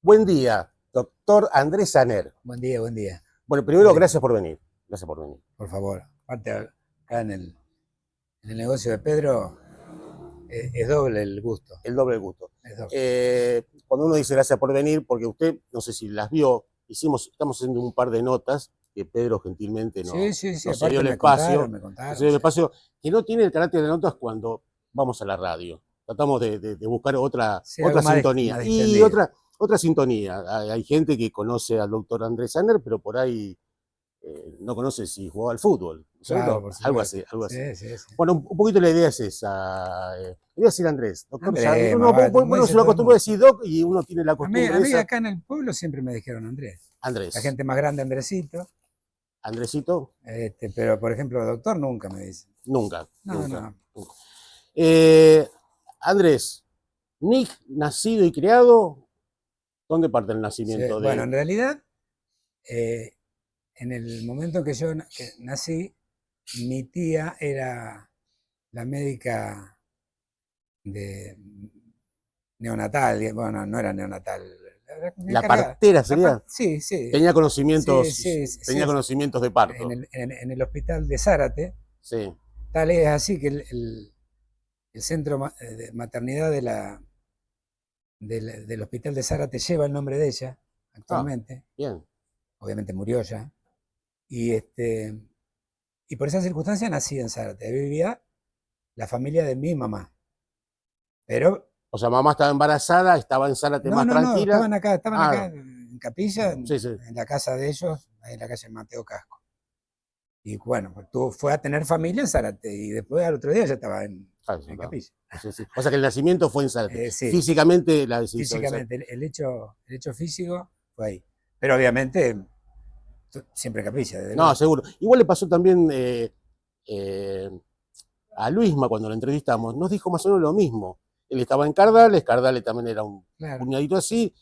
Buen día, doctor Andrés Saner. Buen día, buen día. Bueno, primero, Dale, gracias por venir. Gracias por venir. por favor. Aparte, acá en el negocio de Pedro es doble el gusto. El doble gusto. Es doble. Cuando uno dice gracias por venir, porque usted, no sé si las vio, estamos haciendo un par de notas que Pedro gentilmente Sí, sí, sí. nos cedió Aparte el espacio, me nos contaron, cedió el sí. espacio, que no tiene el carácter de notas cuando vamos a la radio. Tratamos de buscar Sí, algo otra sintonía. más Y distendido. otra sintonía. Hay gente que conoce al doctor Andrés Saner, pero por ahí no conoce si jugaba al fútbol, ¿no es Claro, cierto? por Algo supuesto. así, algo así. Sí, sí, sí. Bueno, un poquito la idea es esa. Le voy a decir Andrés, doctor Andrés, no, más vale, como bueno, dice se lo todo el acostumbra a mundo. decir doc y uno tiene la A costumbre mí esa. acá en el pueblo siempre me dijeron Andrés. La Andrés, gente más grande, Andresito. Andresito, Pero, por ejemplo, doctor nunca me dicen. nunca, No, nunca, no. nunca. Eh, Andrés, Nick, nacido y criado, ¿dónde parte el Sí, nacimiento bueno, de en realidad, eh, en el momento en que yo que nací, mi tía era la médica de neonatal, bueno, no era neonatal, era la encargada. partera sería? Sí, sí, Tenía sí, conocimientos, sí, tenía sí, conocimientos de en parto. el hospital de Zárate. Sí. Tal es así que el centro de maternidad del hospital de Zárate lleva el nombre de ella Ah, actualmente. bien. Obviamente murió ya. Y, y por esa circunstancia nací en Zárate. Ahí vivía la familia de mi mamá. Pero O sea, mamá estaba embarazada, estaba en Zárate no, más no, no, tranquila. estaban acá Ah, en Capilla, sí, sí. en la casa de ellos, ahí en la calle Mateo Casco. Y bueno, pues fue a tener familia en Zárate y después al otro día ya estaba Ah, sí, en está. Capilla. Sí, sí. O sea que el nacimiento fue en Zárate. Sí, Físicamente la decisión en Zárate. físicamente, el hecho físico fue ahí. Pero obviamente siempre en Capilla, desde No, luego. seguro. Igual le pasó también eh, a Luisma cuando lo entrevistamos. Nos dijo más o menos lo mismo. Él estaba en Cardales, Cardales también era un Claro. puñadito así.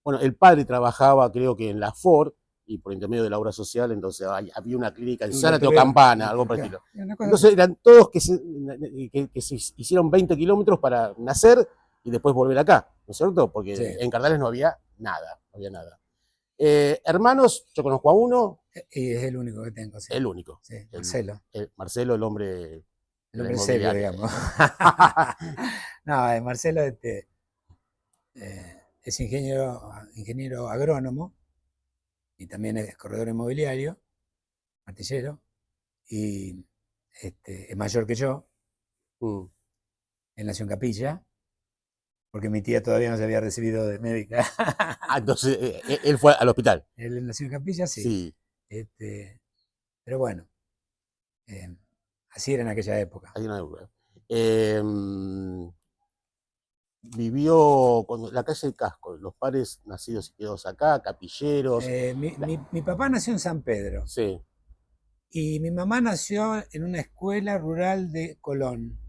Bueno, el padre trabajaba, creo que en la Ford, y por intermedio de la obra social, entonces había una clínica en Lo Zárate o tuvieron, Campana, algo por el claro, estilo. una cosa Entonces así. eran todos que se hicieron 20 kilómetros para nacer y después volver acá, ¿no es cierto? Sí. Porque en Cardales no había nada, no había nada. Hermanos, yo conozco a uno, Y es el único que tengo, sí. el único, Sí, Marcelo. Marcelo, el hombre El de la hombre serio, inmobiliaria. digamos. No, Marcelo es ingeniero agrónomo y también es corredor inmobiliario, artillero, y es mayor que yo. Mm. Él nació en Capilla, porque mi tía todavía no se había recibido de médica. Ah, entonces él fue al hospital. Él nació en Capilla, sí. Sí, Este, pero bueno, eh, así era en aquella época. hay una duda. Eh, Vivió con la calle del Casco, los padres nacidos y criados acá, capilleros. Mi papá nació en San Pedro Sí. y mi mamá nació en una escuela rural de Colón,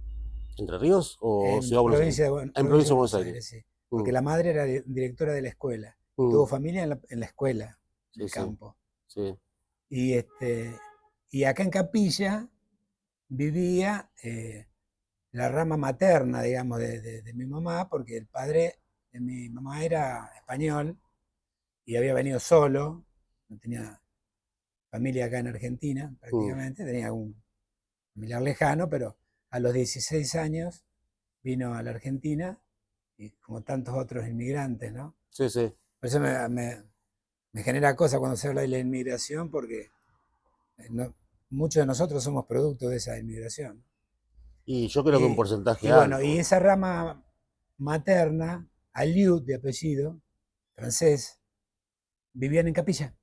¿Entre Ríos o en Ciudad de Buenos Aires? En Provincia provincia de de Buenos Buenos Aires. Aires, sí. Mm, Porque la madre era directora de la escuela y tuvo mm, familia en la escuela, en sí, el sí, campo. sí. Y, y acá en Capilla vivía la rama materna, digamos, de mi mamá, porque el padre de mi mamá era español y había venido solo, no tenía familia acá en Argentina Mm, prácticamente, tenía un familiar lejano, pero a los 16 años vino a la Argentina, y como tantos otros inmigrantes, ¿no? sí, sí. Por eso me genera cosa cuando se habla de la inmigración, porque muchos de nosotros somos producto de esa inmigración. Y yo creo que un Y, porcentaje y bueno, y alto. esa rama materna, Aliud de apellido, francés, vivían en Capilla.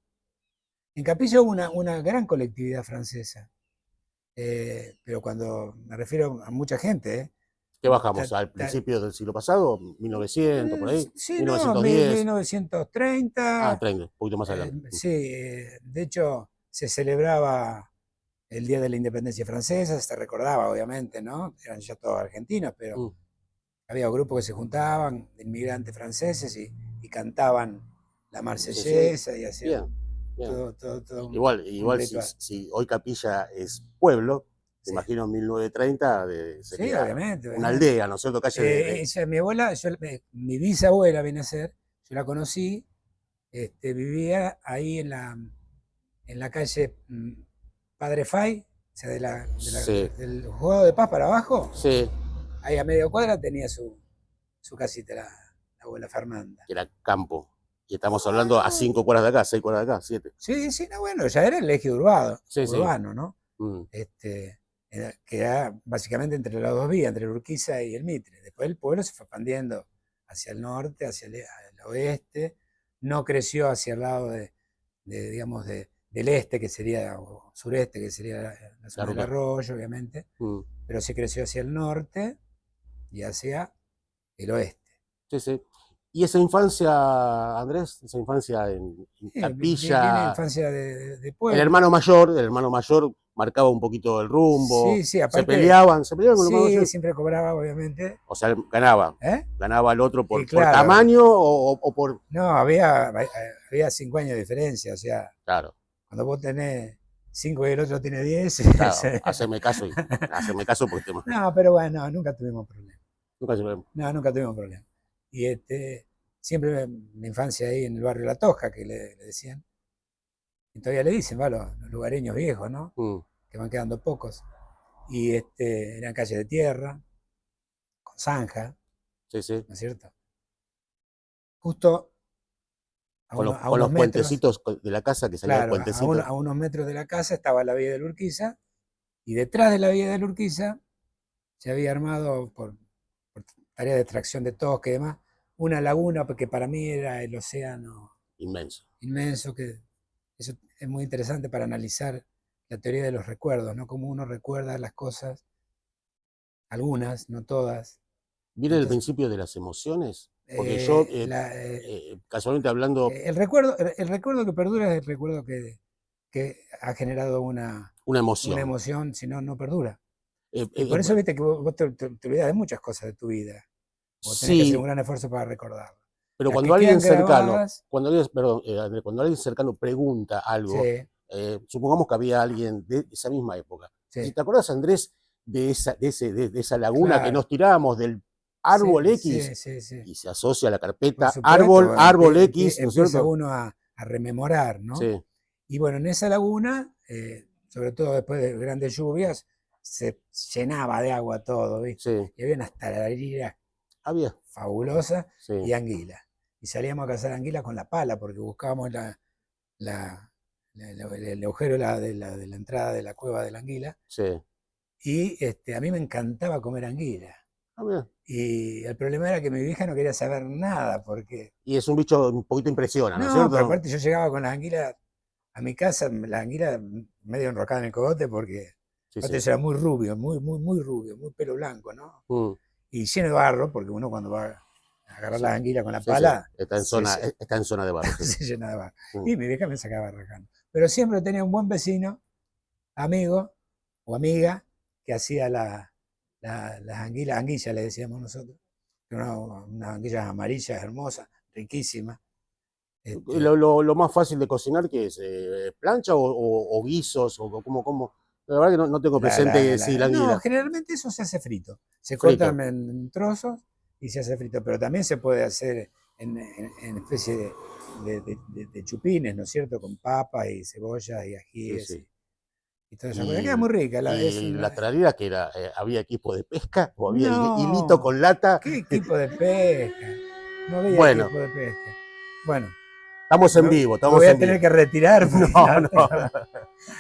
En Capilla hubo una gran colectividad francesa, pero cuando me refiero a mucha gente, ¿Qué bajamos? ta- ¿Al ta- principio del siglo pasado? ¿1900, por ahí? sí, no, 1910. Ah, 1930, 30, un poquito más adelante. sí, de hecho se celebraba el Día de la Independencia Francesa, se recordaba obviamente, ¿no? Eran ya todos argentinos, pero Mm, había grupos que se juntaban, de inmigrantes franceses, y cantaban la sí, sí. marsellesa y hacían Bien, bien. todo un Igual ritual. si hoy Capilla es pueblo, te Sí, imagino en 1930 sí, sería obviamente, una obviamente. aldea, ¿no es cierto? Calle de. Mi abuela, mi bisabuela viene a ser, yo la conocí, vivía ahí en la calle Padre Fay, o sea, Sí, del Juego de Paz para abajo, sí, ahí a media cuadra tenía su casita, la abuela Fernanda. que era campo. Y estamos hablando a 5 cuadras de acá, 6 cuadras de acá, 7. Sí, sí, no, bueno, ya era el eje urbano, Sí, sí. urbano, ¿no? Mm, Que era básicamente entre las dos vías, entre el Urquiza y el Mitre. Después el pueblo se fue expandiendo hacia el norte, hacia el oeste, no creció hacia el lado digamos, del este, que sería, o sureste, que sería la zona claro, del claro. arroyo, obviamente, Mm, pero sí creció hacia el norte y hacia el oeste. sí, sí. Y esa infancia, Andrés, esa infancia en Viene Capilla, infancia de pueblo. el hermano mayor marcaba un poquito el Sí, rumbo, sí, se aparte, peleaban, se peleaban con el hermano sí, mayor. siempre cobraba, obviamente. O sea, ganaba. ¿Eh? Ganaba el otro Y por claro, tamaño o por. no, había 5 años de diferencia, o sea, Claro, cuando vos tenés 5 y el otro tiene 10. claro, hacerme caso porque te. No, pero bueno, nunca tuvimos problemas. Nunca se. No, nunca tuvimos problemas. Y siempre mi infancia ahí en el barrio La Tosca, que le decían, y todavía le dicen, va, los lugareños viejos, ¿no? Mm, Que van quedando pocos. Y eran calles de tierra, con zanja, sí, sí. ¿no es cierto? Justo Con los, a con unos los metros, puentecitos de la casa que salía el claro, puentecito. a unos metros de la casa estaba la vía del Urquiza, y detrás de la vía del Urquiza se había armado, por tarea de extracción de tosca y demás, una laguna que para mí era el océano Inmenso. inmenso, que eso es muy interesante para analizar la teoría de los recuerdos, ¿no? Cómo uno recuerda las cosas, algunas, no todas. Viene el Entonces, principio de las emociones, porque yo, casualmente hablando, el recuerdo que perdura es el recuerdo que ha generado una una emoción. emoción, si no, no perdura. Eh, Y eh, por eso eh, viste que vos te olvidás de muchas cosas de tu vida. Vos tenés que hacer un sí, gran esfuerzo para recordarlas. pero Las cuando que alguien quedan cercano, grabadas, perdón, Andrés, cuando alguien cercano pregunta algo, sí, supongamos que había alguien de esa misma época. Si sí, te acuerdas, Andrés, de esa laguna que claro, nos tirábamos del árbol sí, X sí, sí, sí. y se asocia a la Por carpeta supuesto, árbol, bueno, árbol X, ¿no es empieza cierto? uno a rememorar, ¿no? Sí, Y bueno, en esa laguna, sobre todo después de grandes lluvias, se llenaba de agua todo, ¿viste? sí, Y había unas tarariras había, fabulosas sí, y anguilas. Y salíamos a cazar anguilas con la pala, porque buscábamos la- el agujero de la entrada de la cueva de la anguila. sí. Y a mí me encantaba comer anguila. Había. Y el problema era que mi vieja no quería saber nada, porque... Y es un bicho un poquito impresiona, ¿no es No, pero cierto? aparte yo llegaba con las anguilas a mi casa, la anguila medio enrocada en el cogote, porque Sí, aparte sí. yo era muy rubio, muy rubio, muy pelo blanco, ¿no? Mm, Y lleno de barro, porque uno cuando va a agarrar sí, la anguila con la sí, sí. pala, Está en zona, está en zona de barro, sí. se llena de barro. Mm, Y mi vieja me sacaba rajando. Pero siempre tenía un buen vecino, amigo o amiga, que hacía las anguilas, anguillas le decíamos nosotros, que unas anguillas amarillas, hermosas, riquísimas. Lo más fácil de cocinar, ¿qué es? ¿Plancha o guisos? ¿Cómo? La verdad que no tengo presente si la No, anguila. generalmente eso se hace frito. Se cortan Frito. en trozos y se hace frito, pero también se puede hacer en especie de chupines, ¿no es cierto? Con papas y cebollas y Sí, ajíes sí. y toda esa cosa. Queda Y, muy rica. y la tararira, que era, ¿había equipo de pesca o había hilito No, con lata? ¿qué equipo de pesca? No había Bueno, equipo de pesca. Bueno, estamos en me, vivo, me estamos voy a en tener vivo. que retirar No, porque no no. tengo...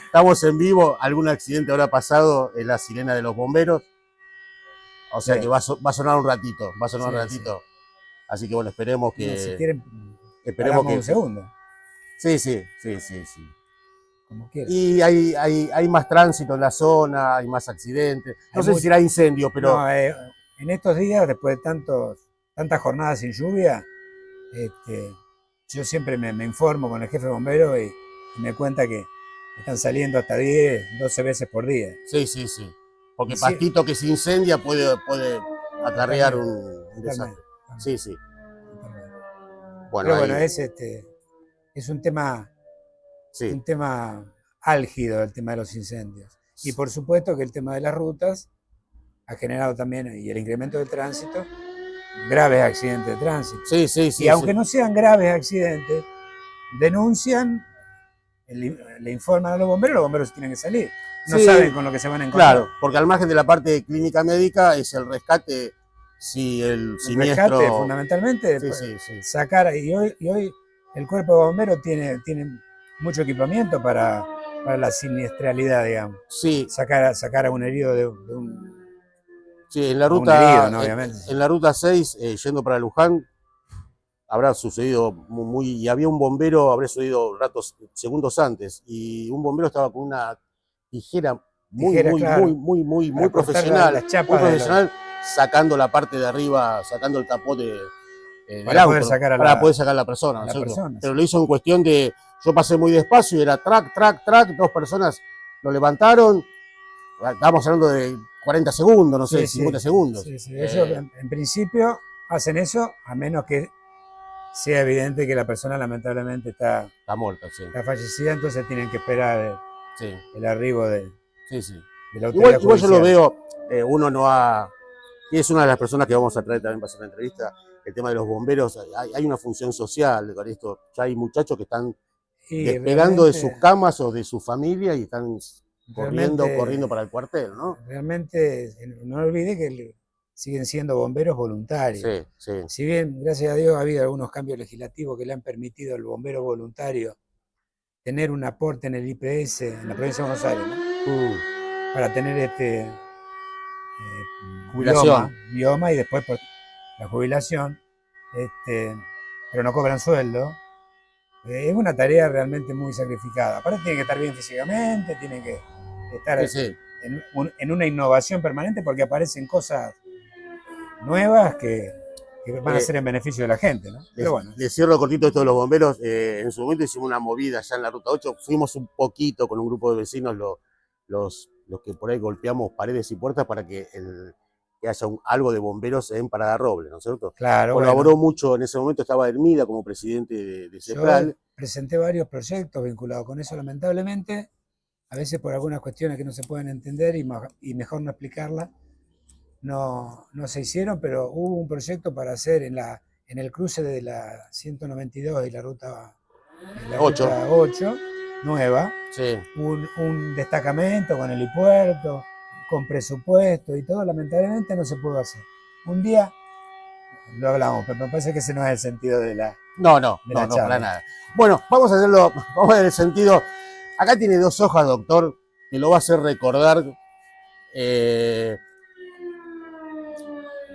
Estamos en vivo. Algún accidente habrá pasado en la sirena de los bomberos. O sea que Sí, va a sonar un ratito, va a sonar un sí, sí. ratito. Así que bueno, esperemos No, si que. quieren, Esperemos paramos que. un segundo, Sí, sí, sí, sí, sí. como quieran. Y hay más tránsito en la zona, hay más accidentes. No Hay sé si mucho, será incendio, pero no, en estos días, después de tantas jornadas sin lluvia, yo siempre me informo con el jefe de bomberos y me cuenta que están saliendo hasta 10, 12 veces por día. sí, sí, sí. Porque Y sí, pastito que se incendia puede acarrear totalmente, un totalmente, desastre. Sí, totalmente, sí. totalmente. Bueno, Pero bueno, ahí. es Sí. un tema álgido el tema de los incendios. Y por supuesto que el tema de las rutas ha generado también, y el incremento del tránsito, graves accidentes de tránsito. Sí, sí, Y sí, aunque sí. no sean graves accidentes, denuncian, le informan a los bomberos tienen que salir. No Sí, saben con lo que se van a encontrar. claro, porque al margen de la parte clínica médica es el rescate si el El rescate, siniestro. fundamentalmente, Sí, sí, sí. sacar, y hoy el cuerpo de bomberos tiene mucho equipamiento para la siniestralidad, digamos. Sí, Sacar a un herido sí, a un herido, ¿no? Obviamente. en la ruta 6, yendo para Luján, habrá sucedido y había un bombero, habrá sucedido ratos, segundos antes, y un bombero estaba con una tijera Tijeras, claro, muy para cortar las muy chapas de los, profesional, sacando la parte de arriba, sacando el capote del para poder auto, ¿no? sacar a Para poder la, sacar a la persona, a ¿no es la cierto? persona. Pero Sí. lo hizo en cuestión de, yo pasé muy despacio y era track, track, track, dos personas lo levantaron, estábamos hablando de 40 segundos, no sé, Sí, 50 sí, segundos. sí, sí. Ellos en principio hacen eso a menos que sea evidente que la persona lamentablemente está Está muerta, sí. fallecida, entonces tienen que esperar Sí, el arribo sí, sí. de la autoridad Igual yo lo judicial. veo, uno no ha. Y es una de las personas que vamos a traer también para hacer la entrevista, el tema de los bomberos. Hay una función social con esto. Ya hay muchachos que están Y despegando de sus camas o de su familia y están corriendo realmente, para el cuartel, ¿no? realmente, no olvide que siguen siendo bomberos voluntarios. Sí, sí. Si bien, gracias a Dios, ha habido algunos cambios legislativos que le han permitido al bombero voluntario tener un aporte en el IPS en la provincia de Buenos Aires, ¿no? Para tener Jubilación. bioma y después por la jubilación, pero no cobran sueldo. Es una tarea realmente muy sacrificada. Aparte tienen que estar bien físicamente, tienen que estar Sí, sí. en una innovación permanente porque aparecen cosas nuevas que van a ser en beneficio de la gente, ¿no? Pero bueno. Les cierro cortito esto de los bomberos. En su momento hicimos una movida allá en la Ruta 8. Fuimos un poquito con un grupo de vecinos los que por ahí golpeamos paredes y puertas para que haya algo de bomberos en Parada Roble, ¿no es cierto? Claro, Colaboró bueno. mucho, en ese momento estaba Hermida como presidente de Yo CEPRAL. presenté varios proyectos vinculados con eso, lamentablemente, a veces por algunas cuestiones que no se pueden entender y mejor no explicarlas, no se hicieron, pero hubo un proyecto para hacer en el cruce de la 192 y la ruta 8. 8, nueva, Sí. un destacamento con helipuerto, con presupuesto y todo, lamentablemente no se pudo hacer. Un día lo hablamos, pero me parece que ese no es el sentido de la No, para charla. nada. Bueno, vamos a hacerlo, vamos a ver el sentido. Acá tiene 2 hojas, doctor, que lo va a hacer recordar.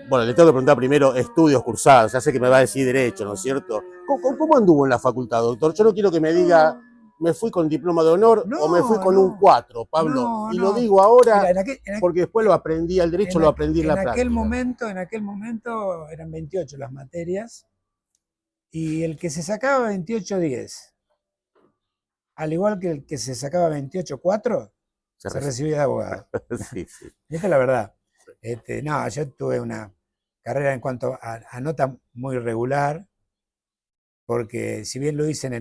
Bueno, le tengo que preguntar primero estudios cursados, ya sé que me va a decir derecho, ¿no es cierto? ¿Cómo anduvo en la facultad, doctor? Yo no quiero que me diga, me fui con diploma de honor o me fui No, con un no, 4, Pablo. no, Y lo no. digo ahora Mira, porque después lo aprendí, al derecho lo aprendí en la práctica. en aquel momento eran 28 las materias y el que se sacaba 28-10, al igual que el que se sacaba 28-4, se recibía de abogado. Sí, sí. Esta es la verdad. No, yo tuve una carrera en cuanto a nota muy regular, porque si bien lo hice en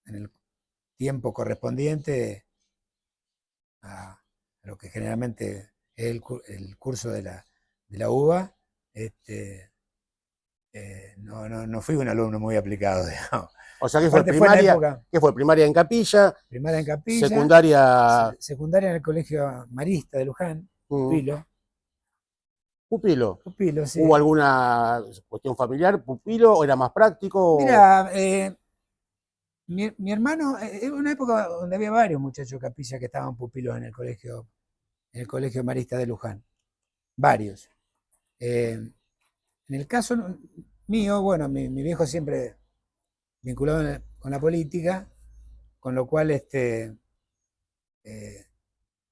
el tiempo correspondiente a lo que generalmente es el curso de la UBA, no fui un alumno muy aplicado, digamos. O sea, que fue Aparte fue en la primaria, época, ¿qué fue? Primaria en Capilla, primaria en Capilla, secundaria, secundaria en el Colegio Marista de Luján, Pupilo. pupilo. Pupilo, sí. ¿Hubo alguna cuestión familiar, pupilo, o era más práctico? Mira, mi hermano, es una época donde había varios muchachos de Capilla que estaban pupilos en el colegio Marista de Luján. Varios. En el caso mío, bueno, mi viejo siempre vinculado con la política, con lo cual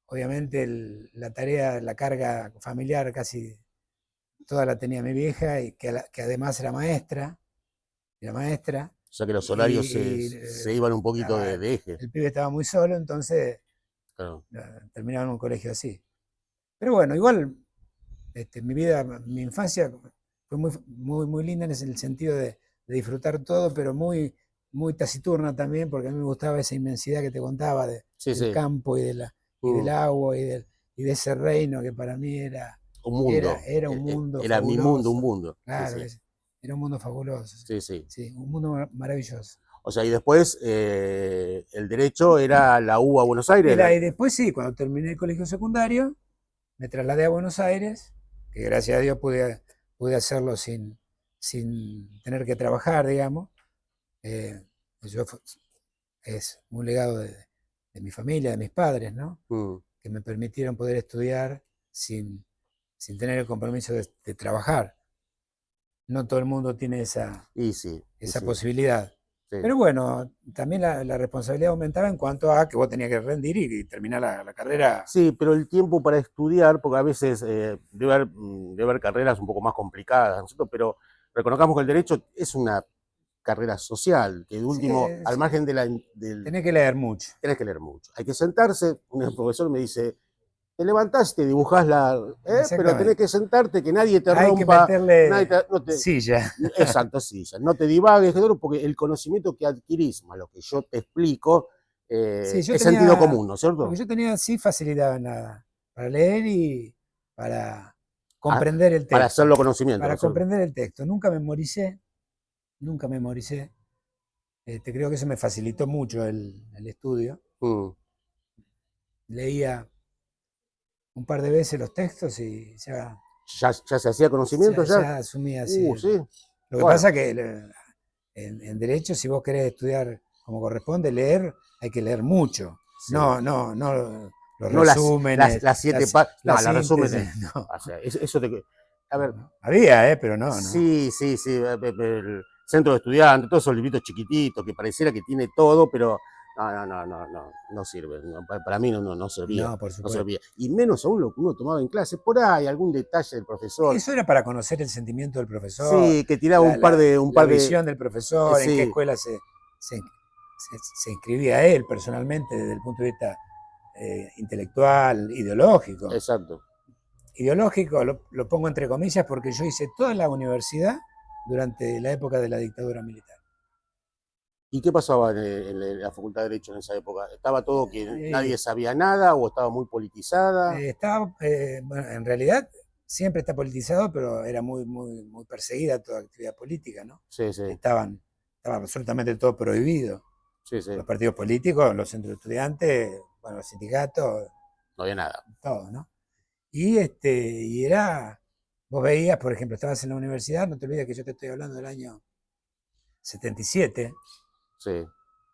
obviamente la tarea, la carga familiar casi toda la tenía mi vieja, y que además era maestra, O sea que los horarios y se iban un poquito de eje. el pibe estaba muy solo, entonces Claro. terminaba en un colegio así. Pero bueno, igual mi vida, mi infancia fue muy linda en el sentido de disfrutar todo, pero muy taciturna también, porque a mí me gustaba esa inmensidad que te contaba Sí, del sí. campo y del agua y de ese reino que para mí era Un mundo. Era un mundo Era mi mundo, un fabuloso. mundo. Sí, Claro, sí. era un mundo fabuloso. Sí, sí. Sí, un mundo maravilloso. O sea, y después el derecho era la UBA Buenos Aires. Y después sí, cuando terminé el colegio secundario, me trasladé a Buenos Aires, que gracias a Dios pude hacerlo sin tener que trabajar, digamos. Eh, yo es un legado de mi familia, de mis padres, ¿no? Mm, Que me permitieron poder estudiar sin tener el compromiso de trabajar. No todo el mundo tiene y sí, y esa sí, posibilidad. sí. Pero bueno, también la responsabilidad aumentaba en cuanto a que vos tenías que rendir y terminar la carrera. Sí, pero el tiempo para estudiar, porque a veces debe haber carreras un poco más complicadas, ¿no es cierto? Pero reconozcamos que el derecho es una carrera social, que de Sí, último, al sí, margen del tenés que leer mucho. tenés que leer mucho. Hay que sentarse, un profesor me dice, te levantás y te dibujás pero tenés Exactamente. que sentarte, que nadie te Hay que rompa, nadie meterle no te, silla. exacto, sí, ya, no te divagues, porque el conocimiento que adquirís, más lo que yo te explico, Sí, yo es sentido tenía, común, ¿no es porque cierto? yo tenía sí facilidad para leer y para Ah, comprender el para texto. hacerlo conocimiento, ¿no Para es cierto? comprender el texto. Nunca memoricé, nunca memoricé. Creo que eso me facilitó mucho el estudio. Mm. Leía un par de veces los textos y Ya se hacía conocimiento ya. ya asumía así. Sí. Lo que Bueno, pasa que en derecho, si vos querés estudiar como corresponde, leer, hay que leer mucho. sí. No los No resúmenes, las siete partes. la No, la síntesis, resumen. no. O sea, eso te. A ver, No. Había, pero no. sí, sí, sí. El centro de estudiantes, todos esos libritos chiquititos que pareciera que tiene todo, pero no sirve. Para mí no servía. No, por No supuesto. servía. Y menos aún lo que uno tomaba en clase. Por ahí, algún detalle del profesor. Eso era para conocer el sentimiento del profesor, Sí, que tiraba un la par de. visión del profesor, en qué Sí, escuela se inscribía él personalmente desde el punto de vista intelectual, ideológico. exacto. Ideológico lo pongo entre comillas porque yo hice toda la universidad durante la época de la dictadura militar. ¿Y qué pasaba en la Facultad de Derecho en esa época? ¿Estaba todo que nadie Eh, sabía nada o estaba muy politizada? bueno, en realidad siempre está politizado, pero era muy perseguida toda actividad política, ¿no? Sí, sí, Estaba absolutamente todo prohibido. sí, sí, Los partidos políticos, los centros de estudiantes, bueno, los sindicatos, no había nada. todo, ¿no? Y vos veías, por ejemplo, estabas en la universidad, no te olvides que yo te estoy hablando del año 77, Sí,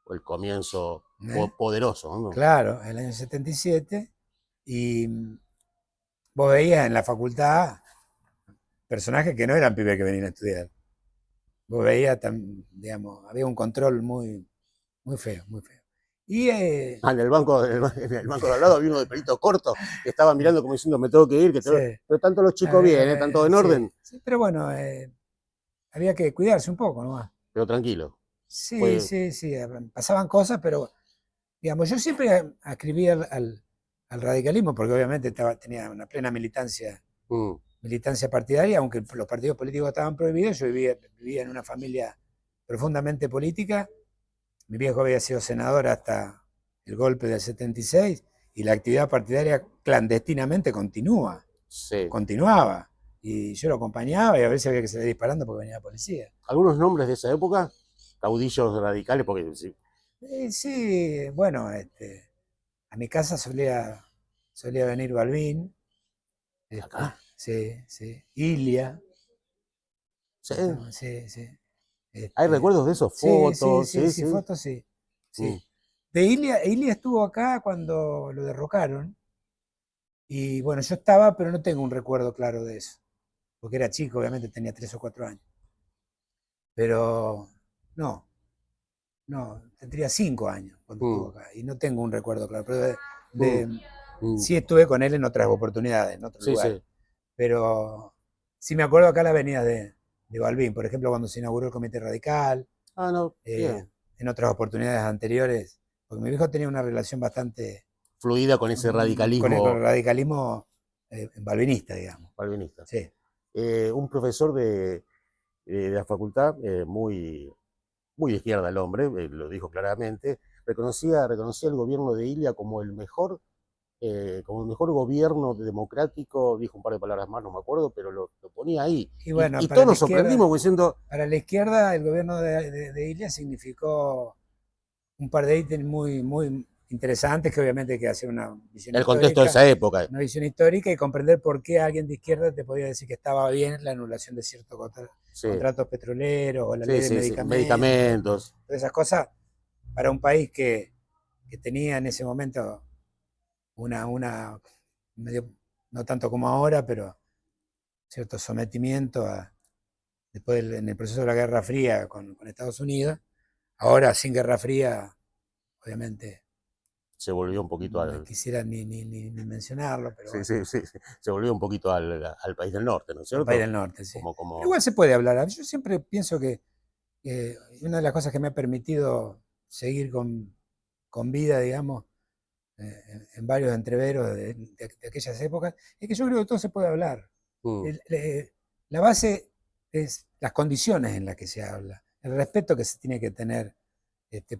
o el comienzo ¿eh? poderoso, ¿no? Claro, el año 77, y vos veías en la facultad personajes que no eran pibes que venían a estudiar. Vos veías, digamos, había un control muy feo, muy feo. Y Ah, en el banco de al lado había uno de pelito corto que estaba mirando como diciendo, me tengo que ir, sí, pero tanto los chicos bien, ¿eh? Tanto en sí, orden, sí, pero bueno, había que cuidarse un poco nomás. pero tranquilo. Sí, Fue, sí, sí, pasaban cosas, pero digamos, yo siempre escribí al radicalismo porque obviamente tenía una plena mm, militancia partidaria, aunque los partidos políticos estaban prohibidos, yo vivía en una familia profundamente política. Mi viejo había sido senador hasta el golpe del 76 y la actividad partidaria clandestinamente sí. continuaba. Y yo lo acompañaba y a veces había que salir disparando porque venía la policía. ¿Algunos nombres de esa época? Caudillos radicales, porque sí, Sí, bueno, a mi casa solía venir Balbín, acá. sí, sí, Ilia, Sí. sí, sí. Hay recuerdos de esos, fotos, sí, Sí, sí. fotos sí, Mm, sí. Ilia estuvo acá cuando lo derrocaron y bueno, yo estaba, pero no tengo un recuerdo claro de eso, porque era chico, obviamente tenía 3 o 4 años, pero no, no, tendría 5 años cuando estuvo mm, acá y no tengo un recuerdo claro, pero mm, de- mm. sí estuve con él en otras oportunidades, en otros Sí, lugares, sí. pero sí me acuerdo acá la avenida de Balbín, por ejemplo, cuando se inauguró el Comité Radical, Ah, no, eh, bien. en otras oportunidades anteriores, porque mi viejo tenía una relación bastante Fluida con ese con el radicalismo radicalismo balvinista, digamos. balvinista. Sí. Un profesor de la facultad, muy de izquierda el hombre, lo dijo claramente, reconocía el gobierno de Ilia como el mejor como el mejor gobierno democrático, dijo un par de palabras más, no me acuerdo, pero lo ponía ahí. Y bueno, Y para todos la nos sorprendimos izquierda, diciendo, para la izquierda el gobierno de Illa significó un par de ítems muy, muy interesantes que obviamente hay que hacer el contexto de esa época. una visión histórica y comprender por qué alguien de izquierda te podía decir que estaba bien la anulación de ciertos Sí, contratos petroleros o la ley sí, de sí, sí, medicamentos. medicamentos. Todas esas cosas para un país que tenía en ese momento una medio, no tanto como ahora, pero cierto sometimiento después en el proceso de la Guerra Fría con Estados Unidos. Ahora, sin Guerra Fría, obviamente, Se volvió un poquito no al, quisiera ni mencionarlo, pero sí, bueno, sí, sí, sí, se volvió un poquito al país del norte, ¿no es al país cierto? del norte, sí. Pero Como, igual se puede hablar. Yo siempre pienso que una de las cosas que me ha permitido seguir con vida, digamos, en varios entreveros de aquellas épocas, es que yo creo que todo se puede hablar. mm, La base es las condiciones en las que se habla, el respeto que se tiene que tener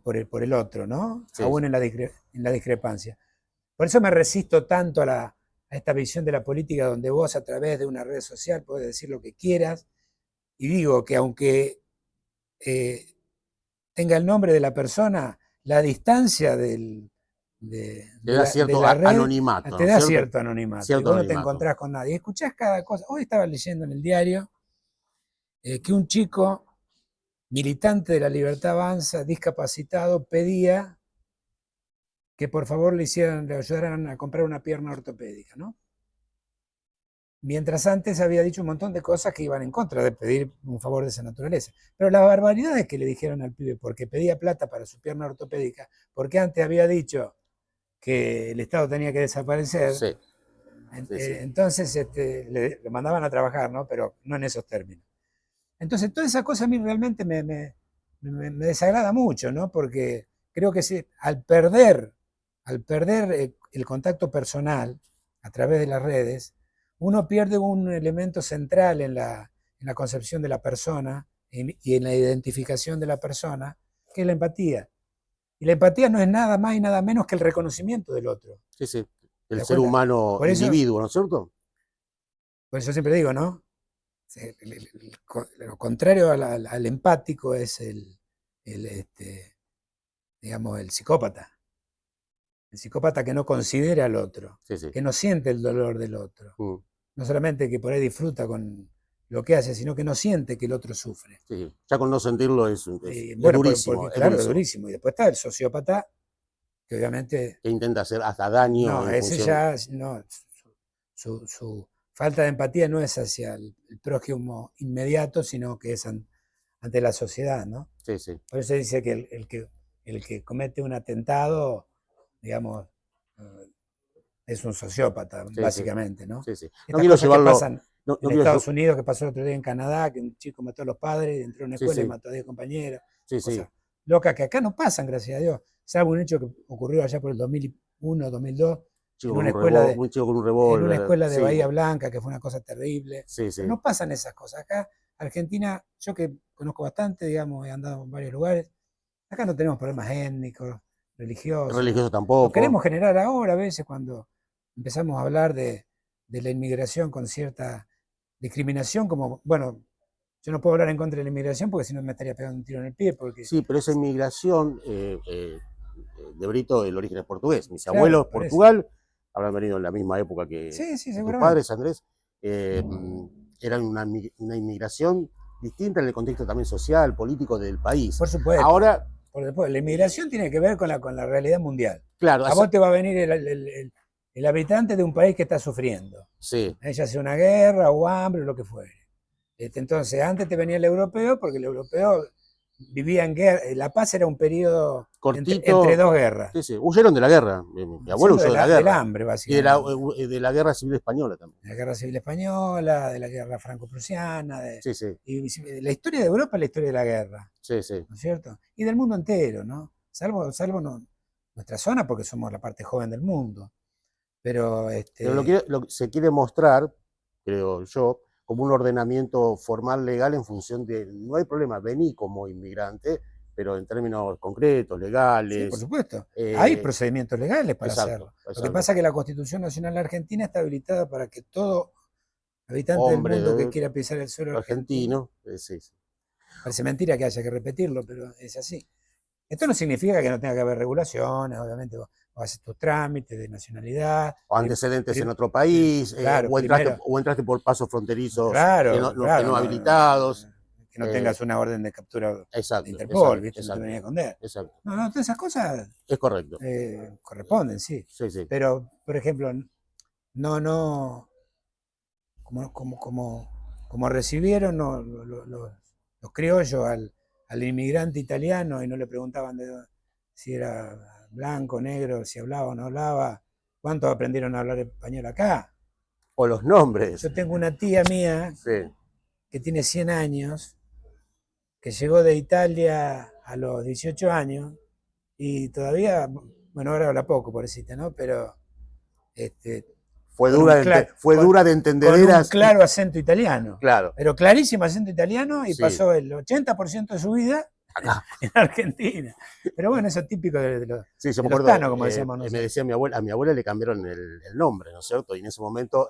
por el otro, ¿no? sí, Aún en la discrepancia. Por eso me resisto tanto a esta visión de la política donde vos a través de una red social podés decir lo que quieras y digo que aunque eh, tenga el nombre de la persona, la distancia te da de cierto la red anonimato, te ¿no es da cierto? cierto anonimato y Cierto vos no te anonimato. encontrás con nadie. Escuchás cada cosa. Hoy estaba leyendo en el diario que un chico militante de la Libertad Avanza, discapacitado, pedía que por favor le ayudaran a comprar una pierna ortopédica, ¿no? Mientras antes había dicho un montón de cosas que iban en contra de pedir un favor de esa naturaleza. Pero las barbaridades que le dijeron al pibe porque pedía plata para su pierna ortopédica, porque antes había dicho que el Estado tenía que desaparecer, Sí, sí, sí. entonces le mandaban a trabajar, ¿no? Pero no en esos términos. Entonces, toda esa cosa a mí realmente me desagrada mucho, ¿no? Porque creo que al perder el contacto personal a través de las redes, uno pierde un elemento central en la concepción de la persona y en la identificación de la persona, que es la empatía. Y la empatía no es nada más y nada menos que el reconocimiento del otro. Sí, sí. ¿Te El das ser cuenta? humano Por eso, individuo, ¿no es cierto? por eso siempre digo, ¿no? Lo contrario al empático es digamos, el psicópata. El psicópata que no considera al otro, Sí, sí. que no siente el dolor del otro. Mm, No solamente que por ahí disfruta con lo que hace, sino que no siente que el otro sufre. sí. Ya con no sentirlo es Bueno, durísimo, porque es claro, es durísimo. durísimo. Y después está el sociópata, que obviamente, Que intenta hacer hasta daño no, en ese función. ya, no, su falta de empatía no es hacia el prójimo inmediato, sino que es ante la sociedad, ¿no? Sí, sí. Por eso se dice que el que comete un atentado, digamos, eh, es un sociópata, Sí, sí. básicamente, ¿no? Sí, sí. No Estas quiero cosas que llevarlo. pasan No, no en quiero Estados Unidos, que pasó el otro día en Canadá, que un chico mató a los padres, entró a una Sí, escuela y sí. mató a 10 compañeros, Sí, sí. cosas locas que acá no pasan, gracias a Dios, salvo un hecho que ocurrió allá por el 2001, 2002, Chico con un revólver, un chico con un en una revólver. escuela de Sí, Bahía Blanca, que fue una cosa terrible, sí, pero sí. no pasan esas cosas. Acá, Argentina, yo que conozco bastante, digamos, he andado en varios lugares, acá no tenemos problemas étnicos, religiosos. Religioso Lo tampoco. queremos generar ahora a veces cuando empezamos a hablar de la inmigración con cierta discriminación, como, bueno, yo no puedo hablar en contra de la inmigración porque si no me estaría pegando un tiro en el pie, porque, Sí, pero esa inmigración de Brito, el origen es portugués. Mis abuelos, claro, por eso. Portugal, habrán venido en la misma época Sí, sí, que tus seguramente. padres, Andrés. eh, Eran una inmigración distinta en el contexto también social, político del país. Por supuesto. Ahora, Por supuesto. La eh, inmigración tiene que ver con la realidad mundial. claro, A vos te va a venir el habitante de un país que está sufriendo, sí, ya sea una guerra o hambre o lo que fuere. Entonces, antes te venía el europeo porque el europeo vivía en guerra. La paz era un periodo entre cortito, dos guerras, sí, sí, huyeron de la guerra. Mi abuelo siendo huyó de la del guerra hambre, y básicamente. de la guerra civil española también. De la guerra civil española, de la guerra franco-prusiana, Sí, sí, y la historia de Europa es la historia de la guerra, sí, sí. ¿no es cierto? Y del mundo entero, ¿no? Salvo nuestra zona, porque somos la parte joven del mundo. Pero, Pero lo que se quiere mostrar, creo yo, como un ordenamiento formal legal en función de, no hay problema, vení como inmigrante, pero en términos concretos, Sí, por legales. supuesto. Hay eh, procedimientos legales para hacerlo. Lo que exacto. pasa es que la Constitución Nacional Argentina está habilitada para que todo habitante del Hombre mundo que quiera pisar el suelo argentino, argentino, sí, sí, parece mentira que haya que repetirlo, pero es así. Esto no significa que no tenga que haber regulaciones, obviamente vos haces tus trámites de nacionalidad. o antecedentes en otro Prim- país, claro, primero, o entraste por pasos fronterizos claro, que claro, no habilitados. que no eh, tengas una orden de captura de exacto, Interpol, exacto, ¿viste? No te venía a exacto, esconder. exacto. No, no, todas esas cosas Es correcto. corresponden, sí. Sí, sí. Pero, por ejemplo, no, como recibieron los criollos al inmigrante italiano y no le preguntaban si era blanco, negro, si hablaba o no hablaba, cuántos aprendieron a hablar español acá. O los nombres. Yo tengo una tía mía Sí. que tiene 100 años, que llegó de Italia a los 18 años y todavía, bueno, ahora habla poco, pobrecita, ¿no? Pero este, Fue dura de con un entendederas. claro acento italiano, Claro, pero clarísimo acento italiano y sí. pasó el 80% de su vida Acá. en Argentina. Pero bueno, eso es típico Sí, yo me de los acuerdo, tanos, como decíamos me nosotros. decía a mi abuela le cambiaron el nombre, ¿no es cierto? Y en ese momento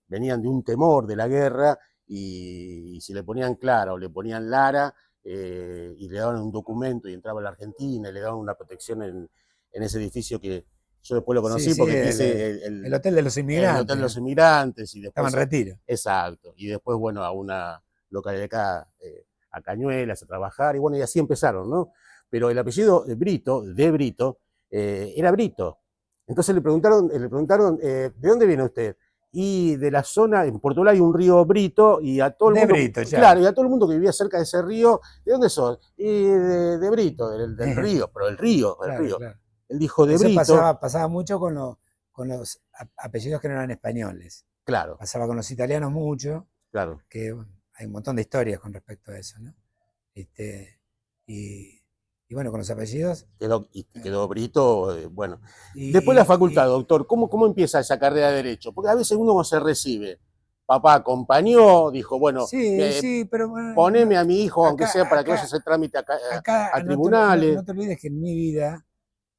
venían de un temor de la guerra y si le ponían Clara o le ponían Lara y le daban un documento y entraba a la Argentina y le daban una protección en ese edificio que yo después lo Sí, conocí sí, porque quise el Hotel de los el Hotel de Inmigrantes, los Inmigrantes y estaba en después, retiro. exacto, y después, bueno, a una localidad acá, a Cañuelas, a trabajar, y bueno, y así empezaron, ¿no? Pero el apellido de Brito, era Brito. Entonces le preguntaron ¿de dónde viene usted? Y de la zona, en Portugal hay un río Brito, y a todo el De mundo, Brito, ya. claro, y a todo el mundo que vivía cerca de ese río, ¿de dónde sos? Y de Brito, del río, pero el río, el Claro, río. claro. Él dijo de Eso Brito, pasaba mucho con los apellidos que no eran españoles. claro, Pasaba con los italianos mucho, claro. que bueno, hay un montón de historias con respecto a eso, ¿no? Este, y, y bueno, con los apellidos. Quedó Brito, bueno. Después la Y, facultad, y- doctor, ¿cómo empieza esa carrera de Derecho? Porque a veces uno se recibe. Papá acompañó, dijo, bueno, sí, sí, pero bueno, poneme a mi hijo, aunque sea para que vaya a acá, hacer trámite a acá tribunales. no te olvides que en mi vida,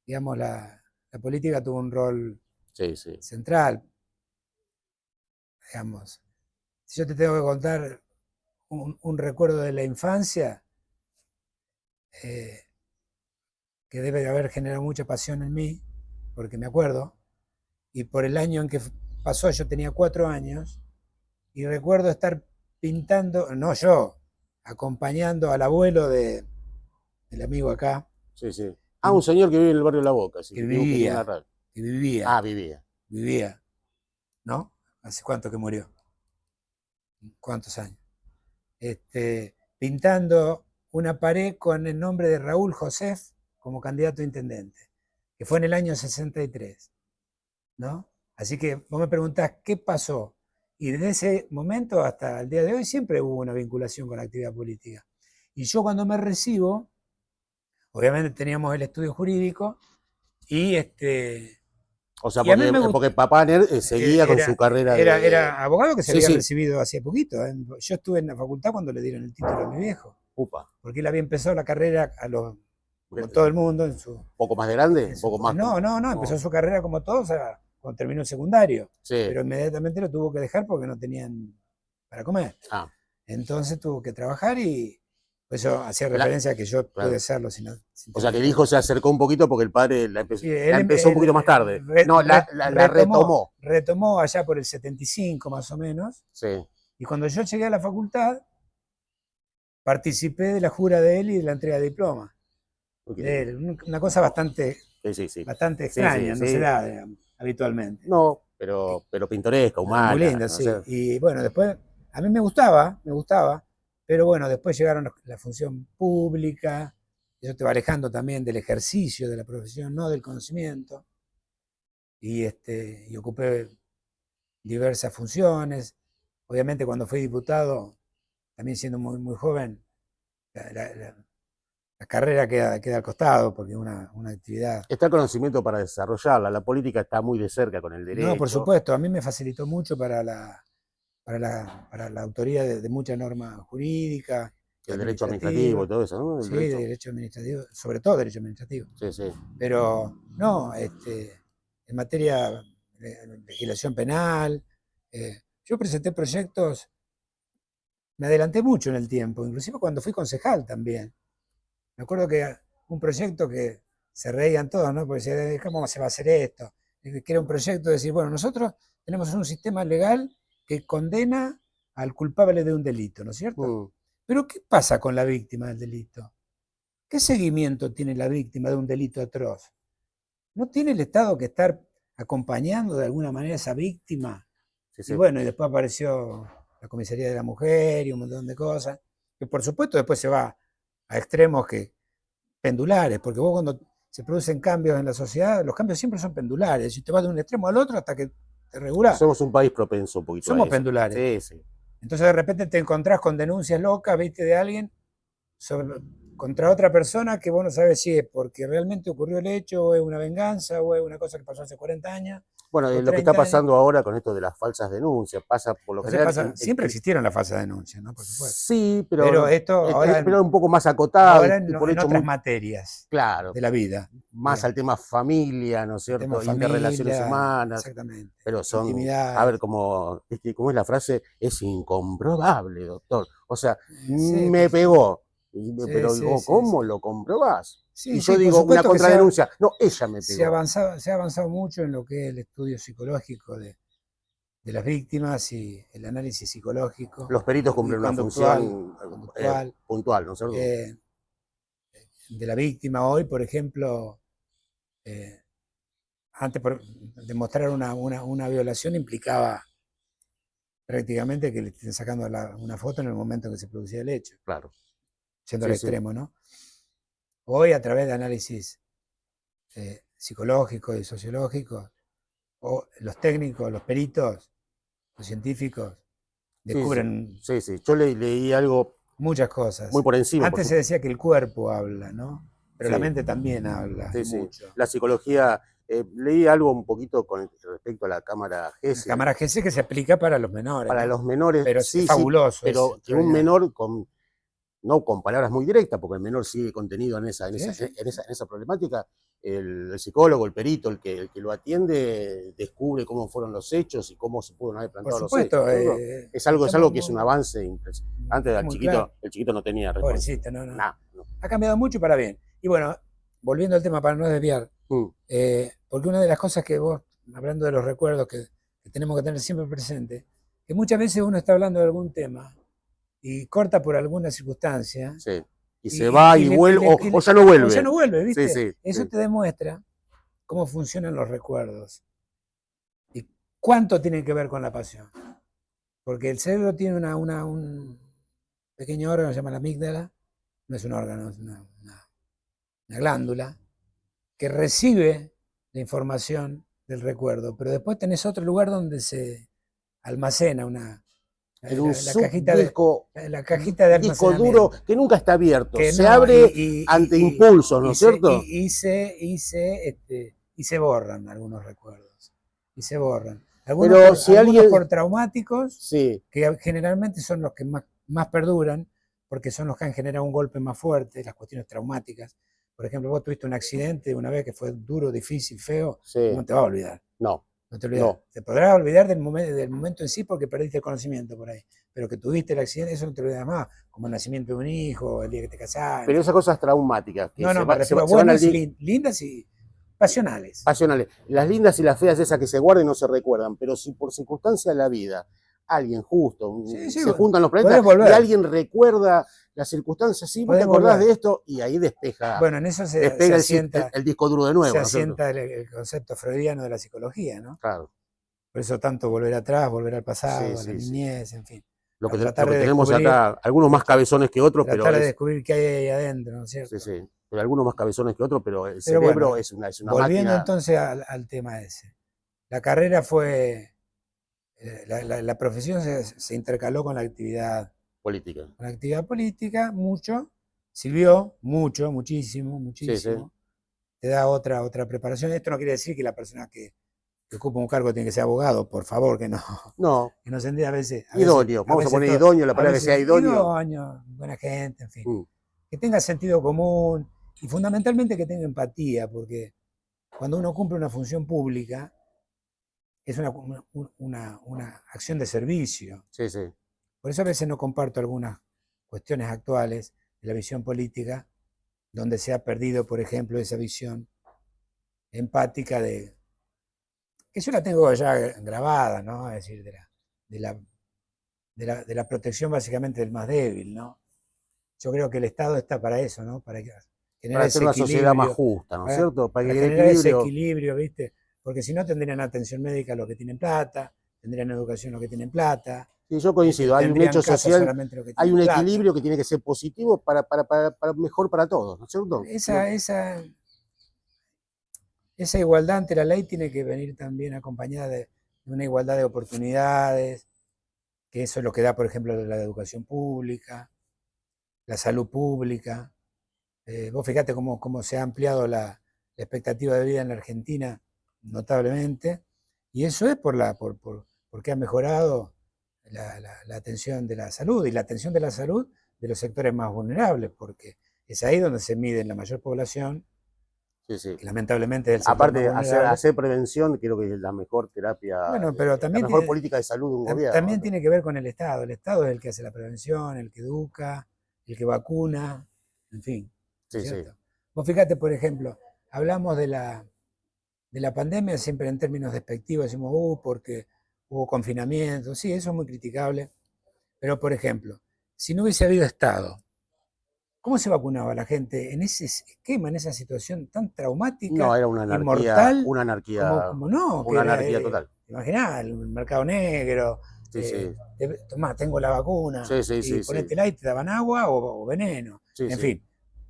digamos, la política tuvo un rol Sí, sí. central, digamos. Si yo te tengo que contar un recuerdo de la infancia, eh, que debe de haber generado mucha pasión en mí, porque me acuerdo, y por el año en que pasó yo tenía 4 años, y recuerdo estar pintando, no yo, acompañando al abuelo del amigo acá, Sí, sí. Ah, un pin- señor que vive en el barrio La Boca, sí, que que tiene una vivía, radio. que vivía, Ah, vivía. vivía, ¿no? ¿Hace cuánto que murió? ¿Cuántos años? Pintando una pared con el nombre de Raúl Josef como candidato a intendente, que fue en el año 63, ¿no? Así que vos me preguntás qué pasó. Y desde ese momento hasta el día de hoy siempre hubo una vinculación con la actividad política. Y yo cuando me recibo, obviamente teníamos el estudio jurídico y O sea, y a mí me porque gustó, papá seguía con su carrera de. era abogado que se Sí, había sí. recibido hace poquito. Yo estuve en la facultad cuando le dieron el título a mi viejo, Upa. porque él había empezado la carrera como todo el mundo ¿Un poco más grande? ¿Un poco más? no, empezó su carrera como todos cuando terminó el secundario, Sí. pero inmediatamente lo tuvo que dejar porque no tenían para comer. Ah, Entonces tuvo que trabajar y por eso hacía la- referencia a que yo pude claro. hacerlo sin O sea, tener que que el estar. hijo se acercó un poquito porque el padre Sí, la empezó un poquito más tarde. No, la retomó. retomó allá por el 75 más o menos, Sí. y cuando yo llegué a la facultad, participé de la jura de él y de la entrega de diploma. Uy, qué De lindo. él, una cosa bastante, Sí, sí, sí. bastante Sí, sí, extraña, no se sí. da digamos, habitualmente. No, pero pintoresca, Muy humana. linda, No sí. sé. Y bueno, después, a mí me gustaba, pero bueno, después llegaron la función pública, eso te va alejando también del ejercicio de la profesión, no del conocimiento, y ocupé diversas funciones. Obviamente cuando fui diputado, también siendo muy, muy joven, la, la- la- la carrera queda al costado, porque es una actividad. Está el conocimiento para desarrollarla. La política está muy de cerca con el No, por derecho. supuesto, a mí me facilitó mucho para la autoría de mucha norma jurídica El derecho administrativo y todo eso, ¿no? El Sí, derecho. derecho administrativo, sobre todo derecho administrativo. Sí, sí. Pero no, en materia de legislación penal, yo presenté proyectos, me adelanté mucho en el tiempo, inclusive cuando fui concejal también. Me acuerdo que un proyecto que se reían todos, ¿no? Porque decían, ¿cómo se va a hacer esto? Que era un proyecto de decir, bueno, nosotros tenemos un sistema legal que condena al culpable de un delito, ¿no es cierto? Mm, Pero ¿qué pasa con la víctima del delito? ¿Qué seguimiento tiene la víctima de un delito atroz? ¿No tiene el Estado que estar acompañando de alguna manera a esa víctima? sí, Y sí. bueno, y después apareció la comisaría de la mujer y un montón de cosas, que por supuesto después se va a extremos pendulares, porque vos cuando se producen cambios en la sociedad, los cambios siempre son pendulares, y te vas de un extremo al otro hasta que te regulás. Somos un país propenso un poquito a Somos eso. pendulares. Sí, sí. Entonces de repente te encontrás con denuncias locas, viste, de alguien contra otra persona que vos no sabes si es porque realmente ocurrió el hecho, o es una venganza, o es una cosa que pasó hace 40 años, Bueno, o lo que está 30 años. pasando ahora con esto de las falsas denuncias, pasa por lo Entonces general pasa, siempre existieron las falsas denuncias, ¿no? Por supuesto. sí, Pero pero, esto pero un poco más acotado ahora y por en hecho otras muy materias claro, de la vida, más al digamos. tema familia, ¿no es El tema cierto? Interrelaciones familia, humanas, exactamente. pero son, a ver, Intimidades. ¿cómo es la frase? Es incomprobable, doctor. O sea, Sí, me pegó, sí, pero sí, digo, sí, ¿cómo sí. lo comprobás? Y Sí, yo sí, por digo, una supuesto que contradenuncia, no, ella me pegó. se ha avanzado mucho en lo que es el estudio psicológico de las víctimas y el análisis psicológico Los peritos y cumplen una conductual, función conductual puntual, ¿no es cierto? eh, de la víctima hoy, por ejemplo, eh, antes por demostrar una violación implicaba prácticamente que le estén sacando una foto en el momento en que se producía el hecho, Claro. siendo al Sí, sí. extremo, ¿no? Hoy, a través de análisis psicológicos y sociológicos, o los técnicos, los peritos, los científicos, Sí, sí. descubren Sí, sí. Yo leí algo muchas muy cosas. por encima, por Antes se supuesto. decía que el cuerpo habla, ¿no? Pero la Sí, mente también habla, y sí, sí. mucho. La psicología, leí algo un poquito con respecto a la cámara La Gesell. cámara GC que se aplica para los menores, Para ¿no? los menores, Pero es sí, sí, fabuloso, es pero que un extraordinario. menor no con palabras muy directas, porque el menor sigue contenido Sí, sí, sí. en esa problemática, el psicólogo, el perito, el que lo atiende, descubre cómo fueron los hechos y cómo se pueden haber Por plantado los hechos, supuesto, ¿no es cierto? está Es algo que es un avance impresionante. Antes está muy claro. el chiquito no tenía Pobrecito, no, no. nada. No. Ha cambiado mucho para bien. Y bueno, volviendo al tema para no desviar, Mm, porque una de las cosas que vos, hablando de los recuerdos que tenemos que tener siempre presente, que muchas veces uno está hablando de algún tema y corta por alguna circunstancia sí. Y se va y vuelve, o ya no o ya vuelve. no vuelve, Sí, ¿viste? sí, Eso sí. te demuestra cómo funcionan los recuerdos y cuánto tienen que ver con la pasión. Porque el cerebro tiene un pequeño órgano que se llama la amígdala, no es un órgano, es una glándula, que recibe la información del recuerdo, pero después tenés otro lugar donde se almacena En un la cajita subdisco, la cajita de disco duro almacenamiento. que nunca está abierto. Que Se no, abre ante impulsos, ¿no es cierto? y se borran algunos recuerdos. Y se borran. Pero si Algunos alguien, por traumáticos, sí, que generalmente son los que más perduran, porque son los que han generado un golpe más fuerte, las cuestiones traumáticas. Por ejemplo, vos tuviste un accidente una vez que fue duro, difícil, feo, sí, no te va a olvidar. no, No te olvidas. no. Te podrás olvidar del momento en sí porque perdiste el conocimiento por ahí. Pero que tuviste el accidente, eso no te olvidas más. Como el nacimiento de un hijo, el día que te casaste, en Pero esas fin. cosas traumáticas que No, no, me refiero a se van al buenas y lindas y pasionales. pasionales. Las lindas y las feas, esas que se guardan y no se recuerdan. Pero si por circunstancia de la vida alguien justo, Sí, sí, se juntan los podés planetas y volver. alguien recuerda las circunstancias, sí, vos te Podés acordás volver. de esto y ahí Bueno, en eso despega el disco duro de se nuevo, ¿no es cierto? asienta el concepto freudiano de la psicología, ¿no? Claro, Por eso tanto volver atrás, volver al sí, pasado, a la sí, sí. niñez, en fin. Lo Para lo tratar que de tenemos descubrir, acá, algunos más cabezones que otros, pero tratar de descubrir qué hay ahí adentro, ¿no es sí, cierto? sí, pero algunos más cabezones que otros, pero el Pero cerebro bueno, es una volviendo máquina entonces al tema ese. La carrera fue, la profesión se intercaló política. con la actividad política, mucho, sirvió mucho, muchísimo, Sí, sí. muchísimo. Te da otra preparación. Esto no quiere decir que la persona que que ocupa un cargo tiene que ser abogado, por favor, No, que no se entienda a veces. idóneo. Vamos a poner idóneo, la palabra que sea idóneo. Idóneo, buena gente, en fin. Mm, Que tenga sentido común y fundamentalmente que tenga empatía, porque cuando uno cumple una función pública, es una acción de servicio. Sí, sí. Por eso a veces no comparto algunas cuestiones actuales de la visión política, donde se ha perdido, por ejemplo, esa visión empática que yo la tengo ya grabada, ¿no? Es decir, de la protección básicamente del más débil, ¿no? Yo creo que el Estado está para eso, ¿no? Para generar Para ese tener una sociedad más equilibrio, justa, ¿no es para, cierto? Para para que el generar ese equilibrio. equilibrio, ¿viste? Porque si no tendrían atención médica los que tienen plata, tendrían educación los que tienen plata, Sí, yo coincido, hay un tendrían hecho casa social, solamente los que hay tienen un plata. equilibrio que tiene que ser positivo para mejor para todos, ¿no es cierto? Esa igualdad ante la ley tiene que venir también acompañada de una igualdad de oportunidades, que eso es lo que da, por ejemplo, la educación pública, la salud pública. Vos fíjate cómo se ha ampliado la expectativa de vida en la Argentina notablemente, y eso es porque ha mejorado la atención de la salud, y la atención de la salud de los sectores más vulnerables, porque es ahí donde se mide la mayor población, Sí, sí. que lamentablemente es el sector más Aparte, vulnerable. hacer prevención creo que es la mejor terapia, Bueno, pero la también mejor política de salud de un gobierno, también ¿no? tiene que ver con el Estado. El Estado es el que hace la prevención, el que educa, el que vacuna, en fin, ¿no es Sí, sí. cierto? Vos fíjate, por ejemplo, hablamos de la pandemia siempre en términos despectivos, decimos, porque hubo confinamiento, sí, eso es muy criticable, pero por ejemplo, si no hubiese habido Estado, ¿cómo se vacunaba la gente en ese esquema, en esa situación tan No, traumática era y mortal una anarquía, como no? Que una era, anarquía total. imaginá, el mercado negro, Sí, sí. tomá, tengo la vacuna Sí, sí, y sí, sí. ponete y te daban agua o veneno. Sí, En sí. fin,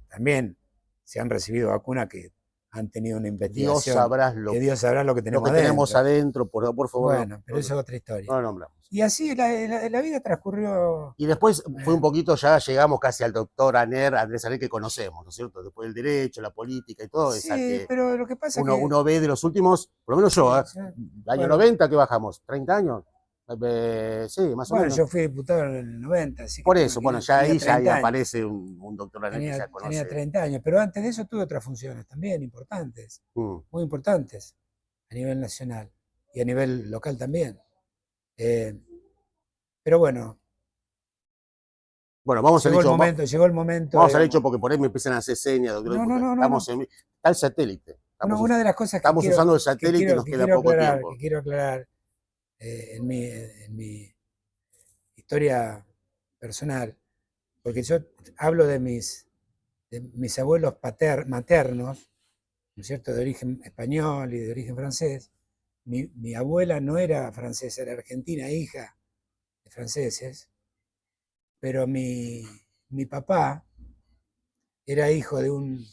también se han recibido vacunas que han tenido una Dios investigación, sabrás que Dios sabrá lo que lo tenemos que tenemos adentro. adentro, por favor, Bueno, pero eso es otra historia. no lo nombramos. Y así la vida transcurrió. Y después fue un eh, poquito, ya llegamos casi al doctor Andrés Aner que conocemos, ¿no es cierto? Después del derecho, la política y todo, esa sí, que pero lo que pasa es que. uno ve de los últimos, por lo menos yo, Sí, sí, año bueno, 90, ¿qué bajamos? ¿30 años? Sí, más o bueno, menos. yo fui diputado en el 90, así que Por eso, bueno, ya tenía ahí ya ahí 30 años. aparece un doctor Aner que ya Tenía conoce. 30 años, pero antes de eso tuve otras funciones también importantes, Mm. muy importantes, a nivel nacional y a nivel local también. Eh, pero bueno, Bueno, vamos al hecho, llegó el momento, vamos al hecho digamos. porque por ahí me empiezan a hacer señas, doctor, No, no, porque no, no, estamos no. en, está el satélite, Una de las cosas estamos usando el satélite y nos queda poco tiempo. que quiero aclarar en mi historia personal, porque yo hablo de mis abuelos maternos, ¿no es cierto?, de origen español y de origen francés. Mi abuela no era francesa, era argentina, hija de franceses, pero mi papá era hijo de un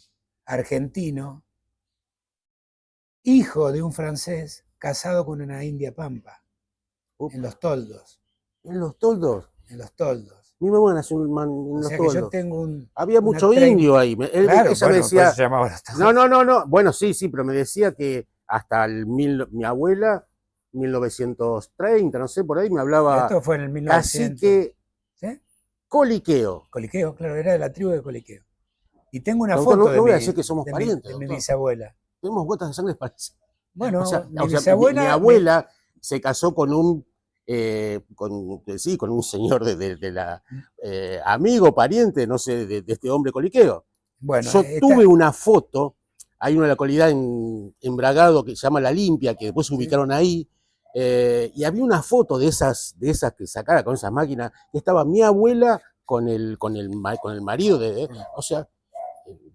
argentino, hijo de un francés, casado con una india pampa, en Upa. los toldos, En los toldos. en los toldos. Mi mamá nació en O los sea que yo toldos. tengo Había una mucho 30. indio ahí. Claro, Ella me bueno, por eso decía, se llamaba los no, toldos. no, no, no. Bueno, sí, sí, pero me decía que hasta mi abuela, 1930, no sé, por ahí me hablaba Esto fue en el 1900. cacique ¿Sí? coliqueo. Coliqueo, claro, era de la tribu de Coliqueo. Y tengo una Doctor, foto no voy a decir que somos parientes, de mi doctor. bisabuela. Tenemos gotas de sangre parecidas. Bueno, mi O sea mi bisabuela, abuela se casó con un, sí, con un señor de la, amigo, pariente, no sé, de este hombre coliqueo. bueno, Yo tuve una foto, hay una localidad en Bragado que se llama La Limpia, que después se sí, ubicaron ahí, y había una foto de esas que sacara con esas máquinas, que estaba mi abuela con el marido, sí, o sea,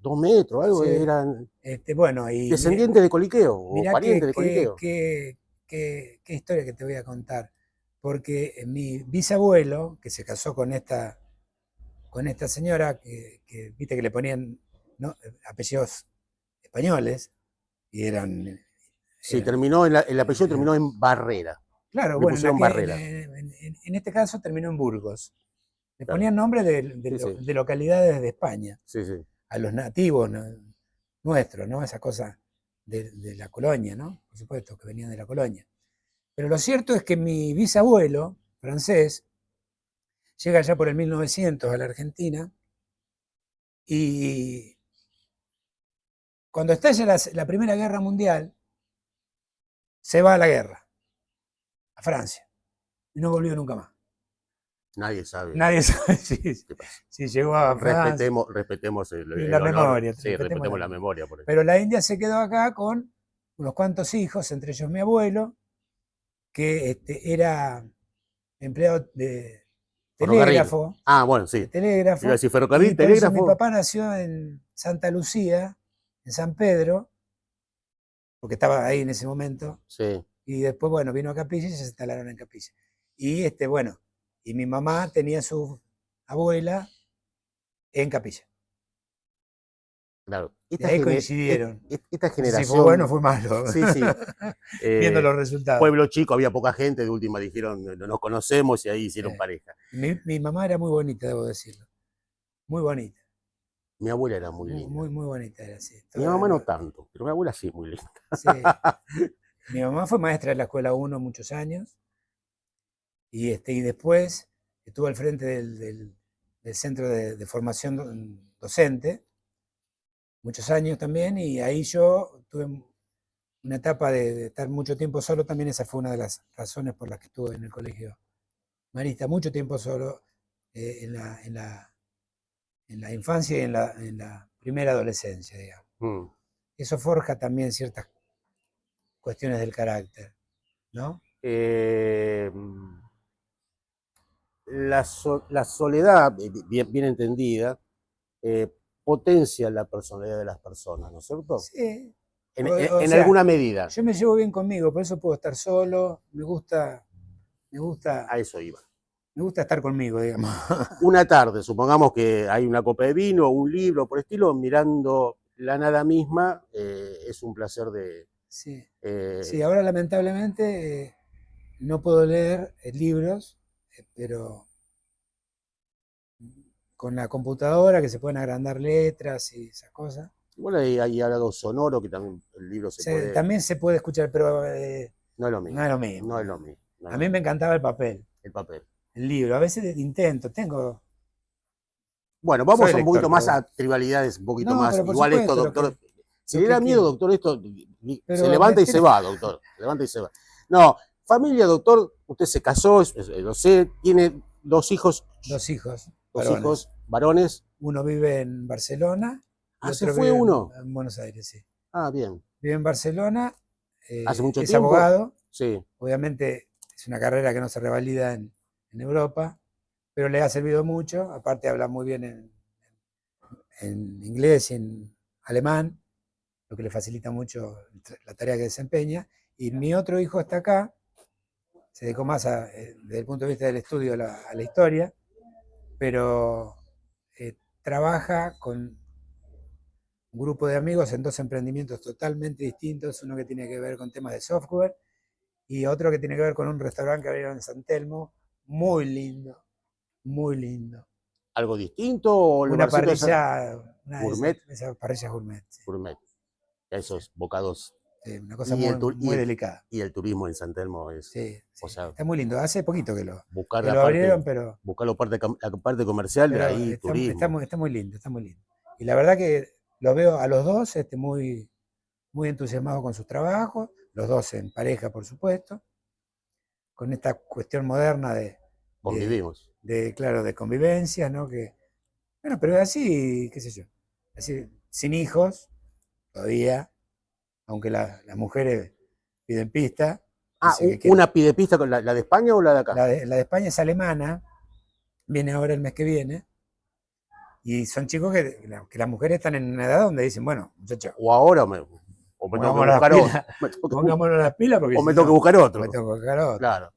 2 metros, algo, sí. eran Bueno, y descendientes de Coliqueo, o mirá parientes de Coliqueo. qué historia que te voy a contar. Porque mi bisabuelo, que se casó con esta señora, viste que le ponían, ¿no?, apellidos españoles, y Sí, terminó, el apellido terminó en Barrera. claro, Le bueno, pusieron Barrera. en este caso terminó en Burgos. Le Claro. ponían nombre Sí, sí. de localidades de España, Sí, sí. a los nativos nuestros, ¿no? Esa cosa de la colonia, ¿no? Por supuesto, que venían de la colonia. Pero lo cierto es que mi bisabuelo, francés, llega ya por el 1900 a la Argentina y cuando estalla la Primera Guerra Mundial, se va a la guerra, a Francia, y no volvió nunca más. Nadie sabe Nadie sabe qué pasa. si llegó a Francia. Respetemos La honor. memoria, Sí, respetemos la memoria. Por eso. Pero la India se quedó acá con unos cuantos hijos, entre ellos mi abuelo, que era empleado de telégrafo. Ah, bueno, sí. De telégrafo. Iba a decir ferrocarril, y por telégrafo. eso mi papá nació en Santa Lucía, en San Pedro, porque estaba ahí en ese momento. Sí. Y después, bueno, vino a Capilla y se instalaron en Capilla. Y bueno, y mi mamá tenía su abuela en Capilla. Claro. Y ahí coincidieron. Esta generación. Si fue bueno o fue malo. Sí, sí. Viendo los resultados. Pueblo chico, había poca gente, de última dijeron, no nos conocemos y ahí hicieron pareja. Mi mamá era muy bonita, debo decirlo. Muy bonita. Mi abuela era muy linda. Muy bonita era, sí. Mi mamá no tanto, pero mi abuela sí, muy linda. Sí. Mi mamá fue maestra de la Escuela 1 muchos años y después estuvo al frente del centro de formación docente muchos años también, y ahí yo tuve una etapa de estar mucho tiempo solo también. Esa fue una de las razones por las que estuve en el colegio marista, mucho tiempo solo en la infancia y en la primera adolescencia, digamos. Eso forja también ciertas cuestiones del carácter, ¿no? La soledad, bien entendida, potencia la personalidad de las personas, ¿no es cierto? Sí. En alguna medida. Yo me llevo bien conmigo, por eso puedo estar solo, me gusta. A eso iba. Me gusta estar conmigo, digamos. Una tarde, supongamos que hay una copa de vino, un libro, por estilo, mirando la nada misma, es un placer de... Sí, sí, ahora lamentablemente no puedo leer libros, pero con la computadora que se pueden agrandar letras y esas cosas. Bueno, hay algo sonoro que también el libro se puede... También se puede escuchar, pero no es lo mismo. No es lo mismo. No es lo mismo. A mí me encantaba el papel. El papel. El libro. A veces intento, tengo... Bueno, vamos un poquito más a trivialidades, un poquito más. Igual esto, doctor... Si le da miedo, doctor, esto se levanta y se va, doctor. Levanta y se va. No, familia, doctor, usted se casó, lo sé, tiene dos hijos. Dos hijos. Dos hijos varones. Uno vive en Barcelona. Ah, ¿se fue uno? En Buenos Aires, sí. Ah, bien. Vive en Barcelona. ¿Hace mucho es tiempo? Abogado. Sí. Obviamente es una carrera que no se revalida en Europa, pero le ha servido mucho. Aparte habla muy bien en inglés y en alemán, lo que le facilita mucho la tarea que desempeña. Y mi otro hijo está acá, se dedicó más desde el punto de vista del estudio a la historia, pero trabaja con un grupo de amigos en dos emprendimientos totalmente distintos, uno que tiene que ver con temas de software y otro que tiene que ver con un restaurante que abrieron en San Telmo, muy lindo, muy lindo. ¿Algo distinto? O una parrilla gourmet. Esa parrilla gourmet. Sí. Gourmet. Esos bocados. Sí, una cosa muy delicada. Y el turismo en San Telmo es... Sí, o sea, está muy lindo. Hace poquito que lo abrieron, pero... Buscar la parte comercial, de ahí turismo. Está muy lindo, está muy lindo. Y la verdad que lo veo a los dos muy entusiasmados con sus trabajos, los dos en pareja, por supuesto, con esta cuestión moderna de... Convivimos. Claro, de convivencia, ¿no? Bueno, pero así, qué sé yo, así, sin hijos, todavía, aunque las mujeres piden pista. Ah, ¿una pide pista con la de España o la de acá? La de España es alemana, viene ahora el mes que viene, y son chicos que las mujeres están en una edad donde dicen, bueno, muchachos. O ahora me tengo que buscar otro. Pongámonos las pilas porque... O me tengo que buscar otro. Me tengo que buscar otro. Claro.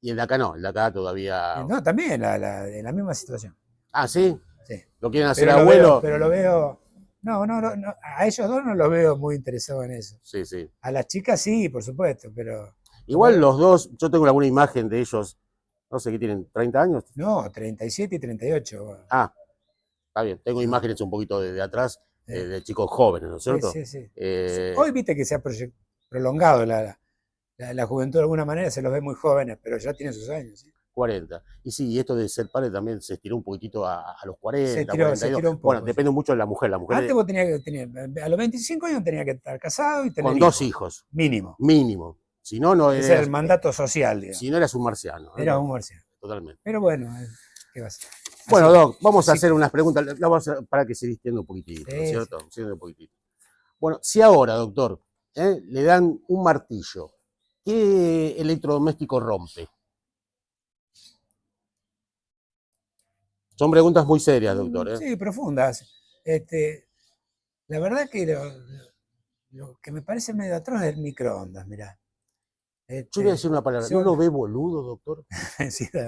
Y el de acá no, el de acá todavía... No, también, en la misma situación. Ah, ¿sí? Sí. ¿Lo quieren hacer abuelo? Pero lo veo... No, a ellos dos no los veo muy interesados en eso. Sí, sí. A las chicas sí, por supuesto, pero... Igual los dos, yo tengo alguna imagen de ellos, no sé qué tienen, ¿30 años? No, 37 y 38. Ah, está bien, tengo imágenes un poquito de atrás, de chicos jóvenes, ¿no es Sí, cierto? sí, sí. Eh, Hoy viste que se ha prolongado la juventud de alguna manera, se los ve muy jóvenes, pero ya tienen sus años. ¿Sí? 40. Y sí, y esto de ser padre también se estiró un poquitito a los 40, Se 42. tiró un Bueno, poco. Sí. depende mucho de la mujer. La Antes mujer vos tenías que tener, a los 25 años tenía que estar casado y tener con 2 hijos, hijos, mínimo. mínimo. Si no, no Ese era eras, el mandato social, digamos. si no eras un marciano. Era un marciano. Totalmente. Pero bueno, ¿qué va a ser? Bueno, Así, Doc, vamos a así, hacer unas preguntas. Vamos para que se distienda un poquitito, ¿no es sí, sí. cierto? Se distienda un poquitito. Bueno, si ahora, doctor, le dan un martillo, ¿qué electrodoméstico rompe? Son preguntas muy serias, doctor. Sí, profundas. La verdad que lo que me parece medio atroz es el microondas, mirá. Yo voy a decir una palabra. ¿No Yo, lo ve boludo, doctor? sí, ¿No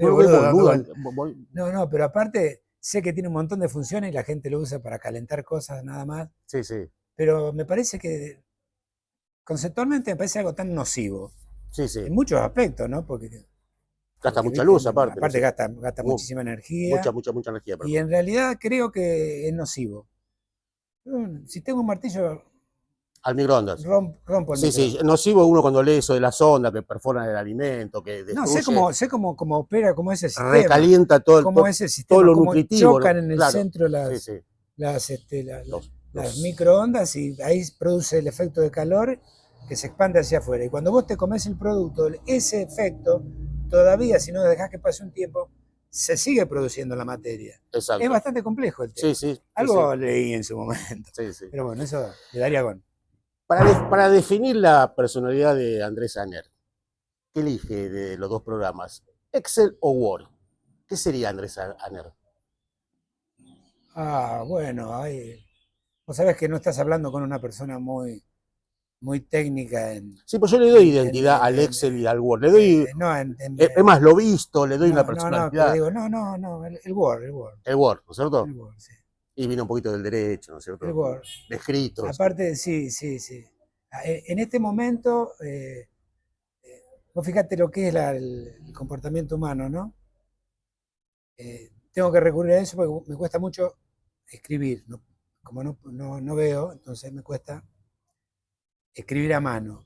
lo ve boludo dando boludo? vueltas. No, pero aparte sé que tiene un montón de funciones y la gente lo usa para calentar cosas nada más, Sí, sí. pero me parece que conceptualmente me parece algo tan nocivo, Sí, sí. en muchos aspectos, ¿no? Gasta Porque mucha viste, luz aparte, ¿no es aparte cierto? gasta muchísima Mucha, energía mucha, mucha energía, y perdón. en realidad creo que es nocivo. Si tengo un martillo, Al microondas. rompo el Sí, sí. microondas. Nocivo uno cuando lee eso de la sonda que perforan el alimento, que No, destruye, sé cómo opera, cómo es el sistema, recalienta cómo es el todo sistema, lo cómo nutritivo, ¿no? chocan en el Claro. centro Sí, sí. Los, las los, microondas y ahí produce el efecto de calor que se expande hacia afuera. Y cuando vos te comes el producto, ese efecto, todavía si no dejás que pase un tiempo, se sigue produciendo la materia. Es exacto. bastante complejo el Sí, tema. sí, sí, sí. Algo leí en su momento. Sí, sí. Pero bueno, eso le daría con. Para definir la personalidad de Andrés Aner, ¿qué elige de los dos programas? ¿Excel o Word? ¿Qué sería Andrés Aner? Bueno, vos sabés que no estás hablando con una persona muy técnica Sí, pues yo le doy en, identidad al Excel y al Word. Le doy, no, es más, lo visto, le doy una no, pero personalidad. digo, no, el Word, El Word, ¿no es cierto? el Word, sí, Y viene un poquito del derecho, ¿no es el cierto? Word. De escritos. Aparte, sí, sí, sí. En este momento, vos fíjate lo que es el comportamiento humano, ¿no? Tengo que recurrir a eso porque me cuesta mucho escribir, como no veo, entonces me cuesta escribir a mano.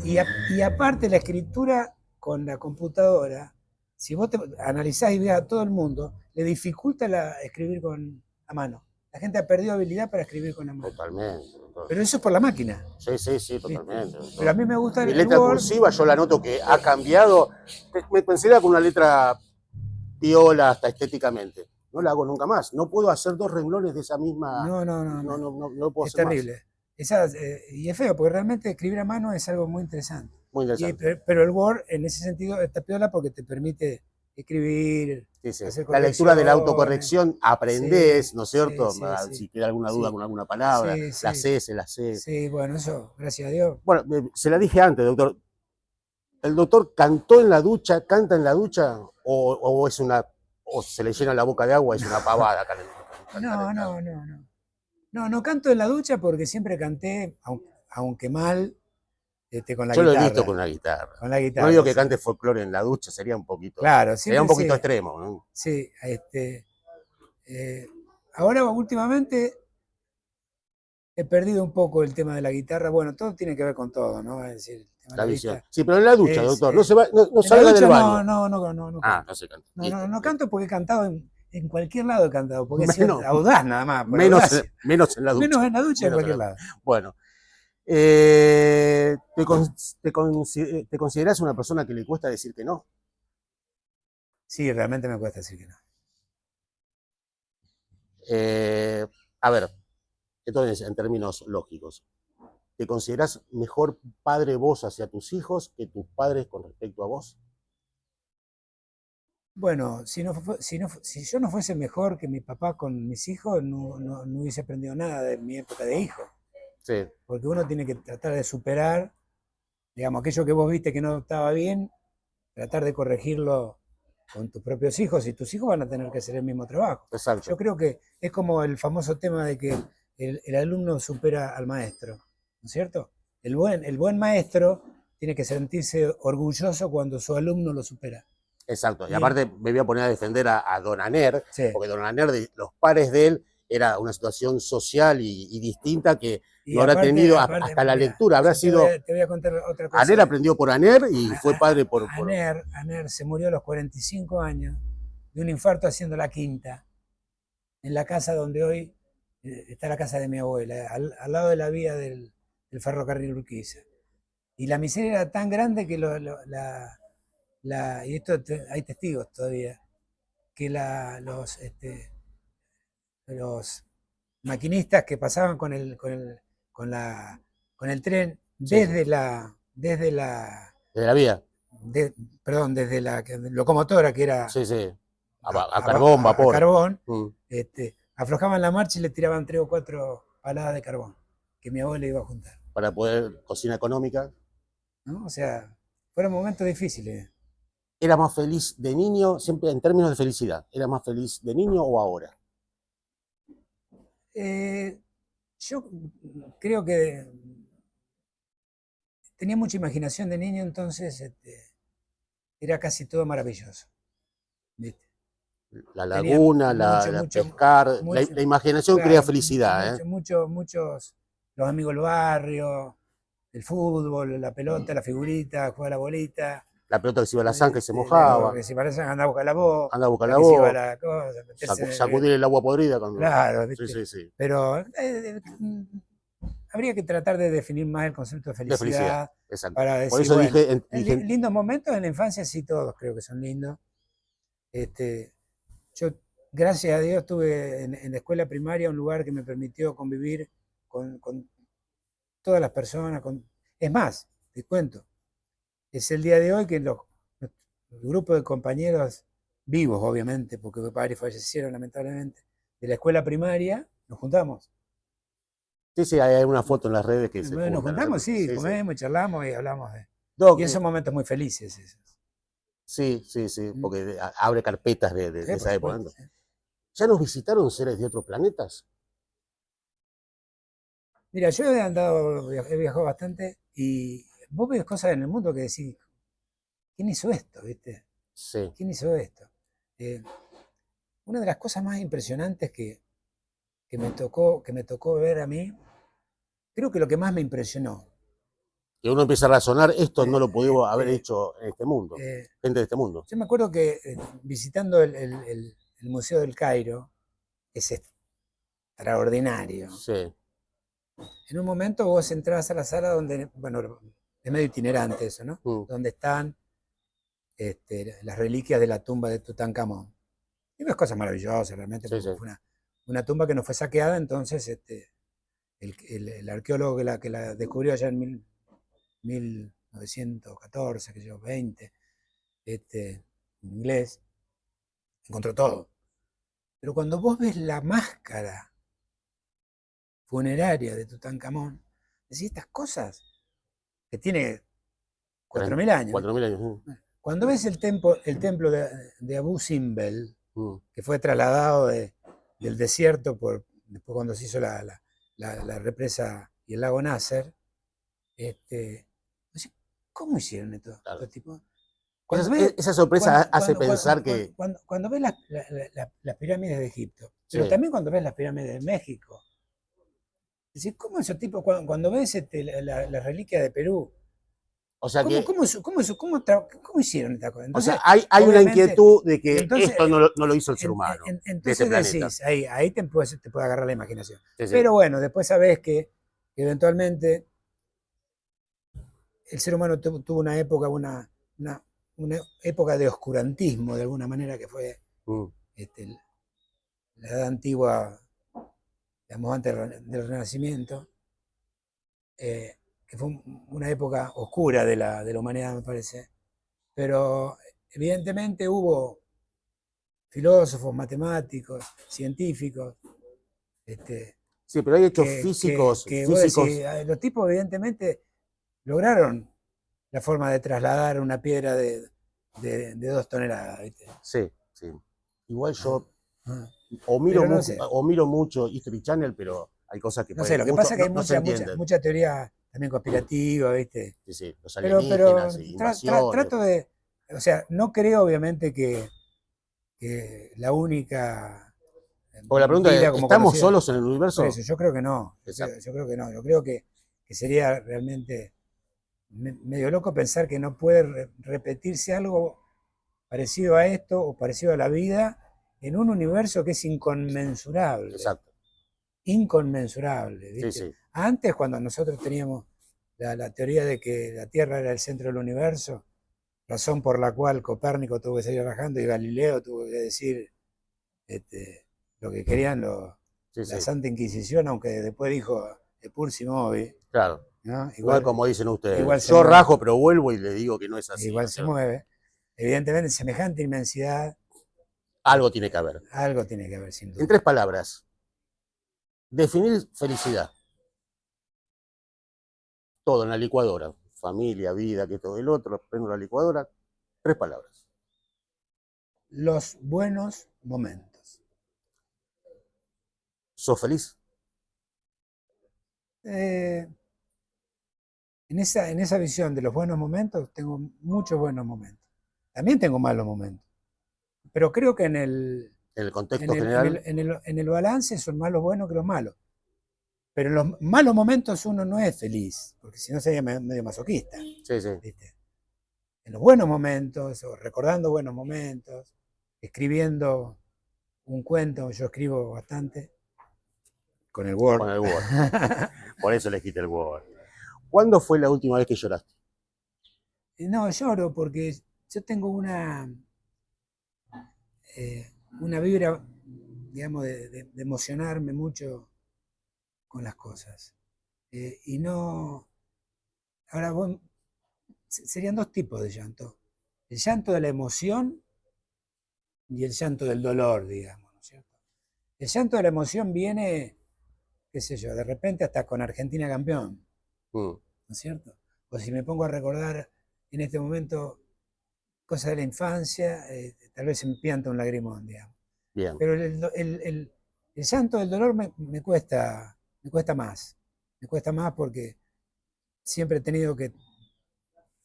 Y aparte la escritura con la computadora, si vos analizás y ves a todo el mundo, le dificulta escribir a mano. La gente ha perdido habilidad para escribir con la mano. Totalmente, doctor. Pero eso es por la máquina. Sí, sí, sí, ¿Viste? totalmente, doctor. Pero a mí me gusta Mi el letra Word. cursiva yo la noto que ha cambiado. Me considera con una letra piola hasta estéticamente. No la hago nunca más. No puedo hacer 2 renglones de esa misma. No puedo Es hacer más. terrible. Y es feo, porque realmente escribir a mano es algo muy interesante. Muy interesante. Pero el Word, en ese sentido, está piola porque te permite escribir, Sí, sí. hacer La lectura de la correcciones. autocorrección aprendés, Sí, ¿no es sí, cierto? sí, sí. Si queda alguna duda Sí, con alguna palabra, la sí. C, se la C. Sí, bueno, eso, gracias a Dios. Bueno, se la dije antes, doctor. ¿El doctor cantó en la ducha, canta en la ducha o es una o se le llena la boca de agua, es una pavada cantar No, en la no, ducha? no, no. No canto en la ducha porque siempre canté, aunque mal, con la Yo lo he visto guitarra. con la guitarra. Con la No digo guitarra, que sí. cante folclore en la ducha, Claro, sería un siempre poquito sí. extremo, ¿no? Sí, ahora últimamente he perdido un poco el tema de la guitarra. Bueno, todo tiene que ver con todo, ¿no? Es decir, el tema de La la visión. vista Sí, pero en la ducha, es. doctor, no En la salga del ducha baño. no Ah, canto. no se canta. Listo, No listo. canto porque he cantado en cualquier lado he cantado, porque he sido Menos, audaz nada más, por menos, audacia. menos en la ducha. Menos en la ducha en Menos en la cualquier ducha. lado. Bueno, ¿te consideras una persona que le cuesta decir que no? Sí, realmente me cuesta decir que no. A ver, entonces, en términos lógicos, ¿te consideras mejor padre vos hacia tus hijos que tus padres con respecto a vos? Bueno, si yo no fuese mejor que mi papá con mis hijos, no hubiese aprendido nada de mi época de hijo. Sí, Porque uno tiene que tratar de superar, digamos, aquello que vos viste que no estaba bien, tratar de corregirlo con tus propios hijos y tus hijos van a tener que hacer el mismo trabajo. exacto. Yo creo que es como el famoso tema de que el alumno supera al maestro, ¿no es cierto? El buen maestro tiene que sentirse orgulloso cuando su alumno lo supera. Exacto. Y Y, aparte me voy a poner a defender a Don Aner, sí, porque Don Aner, los pares de él, era una situación social y distinta que Y no habrá aparte, tenido aparte, hasta la mirá, lectura. Habrá yo sido, te voy a contar otra cosa. Aner aprendió por Aner y fue padre por... Aner se murió a los 45 años de un infarto haciendo la quinta, en la casa donde hoy está la casa de mi abuela, al lado de la vía del ferrocarril Urquiza. Y la miseria era tan grande que y esto hay testigos todavía, que los maquinistas que pasaban con la, con el tren Sí, sí. desde la, De la vía. perdón, desde la locomotora que era Sí, sí. A carbón, a vapor. carbón, aflojaban la marcha y le tiraban 3 o 4 paladas de carbón que mi abuela iba a juntar. Para poder cocina económica. ¿No? O sea, fueron momentos difíciles. ¿Era más feliz de niño, siempre en términos de felicidad? ¿Era más feliz de niño o ahora? Yo creo que tenía mucha imaginación de niño, entonces era casi todo maravilloso. ¿Viste? La Tenía laguna, la pescar, la imaginación crea claro, felicidad. muchos, los amigos del barrio, el fútbol, la pelota, la figurita, jugar a la bolita. La pelota que se iba a la zanja y se mojaba. Que si parece andaba a buscar la voz, Anda a buscar la la que se iba a voz, la cosa, meterse sacudir el agua podrida cuando... claro, Sí, ¿viste? sí, sí. Pero habría que tratar de definir más el concepto de De felicidad, felicidad exacto. para Por decir, eso bueno, dije, lindos momentos en la infancia, sí, todos creo que son lindos. Yo, gracias a Dios, tuve en la escuela primaria un lugar que me permitió convivir con todas las personas. Es más, te cuento, es el día de hoy que el grupo de compañeros vivos, obviamente, porque mis padres fallecieron lamentablemente, de la escuela primaria, nos juntamos. sí, sí, hay una foto en las redes que se Nos juntan. juntamos, sí, Sí, sí. comemos, charlamos y hablamos Doc, y esos momentos muy felices. Esos. sí, sí, sí, porque abre carpetas de Sí, por esa época. supuesto. ¿Ya nos visitaron seres de otros planetas? Mira, yo he viajado bastante y vos ves cosas en el mundo que decís, ¿quién hizo esto? ¿Viste? Sí. ¿Quién hizo esto? Una de las cosas más impresionantes que me tocó ver a mí, creo que lo que más me impresionó. Que uno empieza a razonar, esto no eh, lo pudimos haber este, hecho en este mundo, eh, gente de este mundo. yo me acuerdo que visitando el Museo del Cairo, que es extraordinario, Sí. en un momento vos entrás a la sala donde, bueno, es medio itinerante eso, ¿no? Mm. Donde están las reliquias de la tumba de Tutankamón. Y ves cosas maravillosas realmente, Sí, porque sí. fue una tumba que no fue saqueada, entonces el arqueólogo que la descubrió allá en 1914, que yo, 20, en inglés, encontró todo. Pero cuando vos ves la máscara funeraria de Tutankamón, decís estas cosas que tiene 4.000 años. 4.000 años. Cuando ves el templo de Abu Simbel, Mm. que fue trasladado del desierto después cuando se hizo la represa y el lago Nasser, ¿cómo hicieron esto? Claro. Estos tipos? Esa sorpresa hace pensar que... Cuando ves las pirámides de Egipto, pero Sí. también cuando ves las pirámides de México, decís, ¿cómo esos tipos, cuando ves la reliquia de Perú, O sea que... ¿cómo hicieron esta cosa? O sea, Entonces, hay una obviamente, inquietud de que entonces, esto no lo hizo el ser humano, de este entonces planeta. decís, ahí te puede agarrar la imaginación. Sí, sí. Pero bueno, después sabés que eventualmente el ser humano tuvo una época, una época de oscurantismo, de alguna manera, que fue Mm. la edad antigua, digamos, antes del Renacimiento, que fue una época oscura de la humanidad, me parece. Pero evidentemente hubo filósofos, matemáticos, científicos, Sí, pero hay hechos físicos, que vos decís, los tipos evidentemente lograron la forma de trasladar una piedra de 2 toneladas, ¿viste? Sí, sí. Igual yo Ah. o Pero no sé. miro mucho History Channel, pero hay cosas que No sé, lo que mucho, pasa es que hay no se entienden. mucha teoría también conspirativa, ¿viste? Sí, sí, los Pero alienígenas, invasiones. trato de, o sea, no creo obviamente que la única Porque la pregunta vida es, como ¿estamos conocida. solos en el Por universo? eso, yo creo que no. Exacto. Yo creo que no. Yo creo que sería realmente medio loco pensar que no puede repetirse algo parecido a esto o parecido a la vida en un universo que es inconmensurable. Exacto. Inconmensurable, Sí, ¿viste? sí. Antes, cuando nosotros teníamos la teoría de que la Tierra era el centro del universo, razón por la cual Copérnico tuvo que salir rajando y Galileo tuvo que decir lo que querían Sí, la sí. Santa Inquisición, aunque después dijo Pursi Movi, Claro. ¿no? No es como dicen ustedes. Igual se Yo mueve, rajo, pero vuelvo y le digo que no es así, ¿no igual es se cierto? mueve. Evidentemente, semejante inmensidad, Algo tiene que haber. algo tiene que haber, sin En duda. 3 palabras, definir felicidad. Todo en la licuadora. Familia, vida, que todo el otro. Prendo la licuadora. 3 palabras. Los buenos momentos. ¿Sos feliz? Eh, en esa visión de los buenos momentos, tengo muchos buenos momentos. También tengo malos momentos. Pero creo que En el contexto general. en el balance son más los buenos que los malos. Pero en los malos momentos uno no es feliz, porque si no sería medio masoquista. Sí, sí. ¿Viste? En los buenos momentos, o recordando buenos momentos, escribiendo un cuento, yo escribo bastante, con el Word. Con el Word. Por eso elegiste el Word. ¿Cuándo fue la última vez que lloraste? No, lloro porque yo tengo una vibra, digamos, de emocionarme mucho con las cosas. Y no. Ahora, serían dos tipos de llanto. El llanto de la emoción y el llanto del dolor, digamos, ¿no es cierto? El llanto de la emoción viene, qué sé yo, de repente hasta con Argentina campeón, Mm, ¿no es cierto? O si me pongo a recordar en este momento cosas de la infancia, tal vez se me pianta un lagrimón, digamos. bien. Pero el llanto del dolor me cuesta más. Me cuesta más porque siempre he tenido que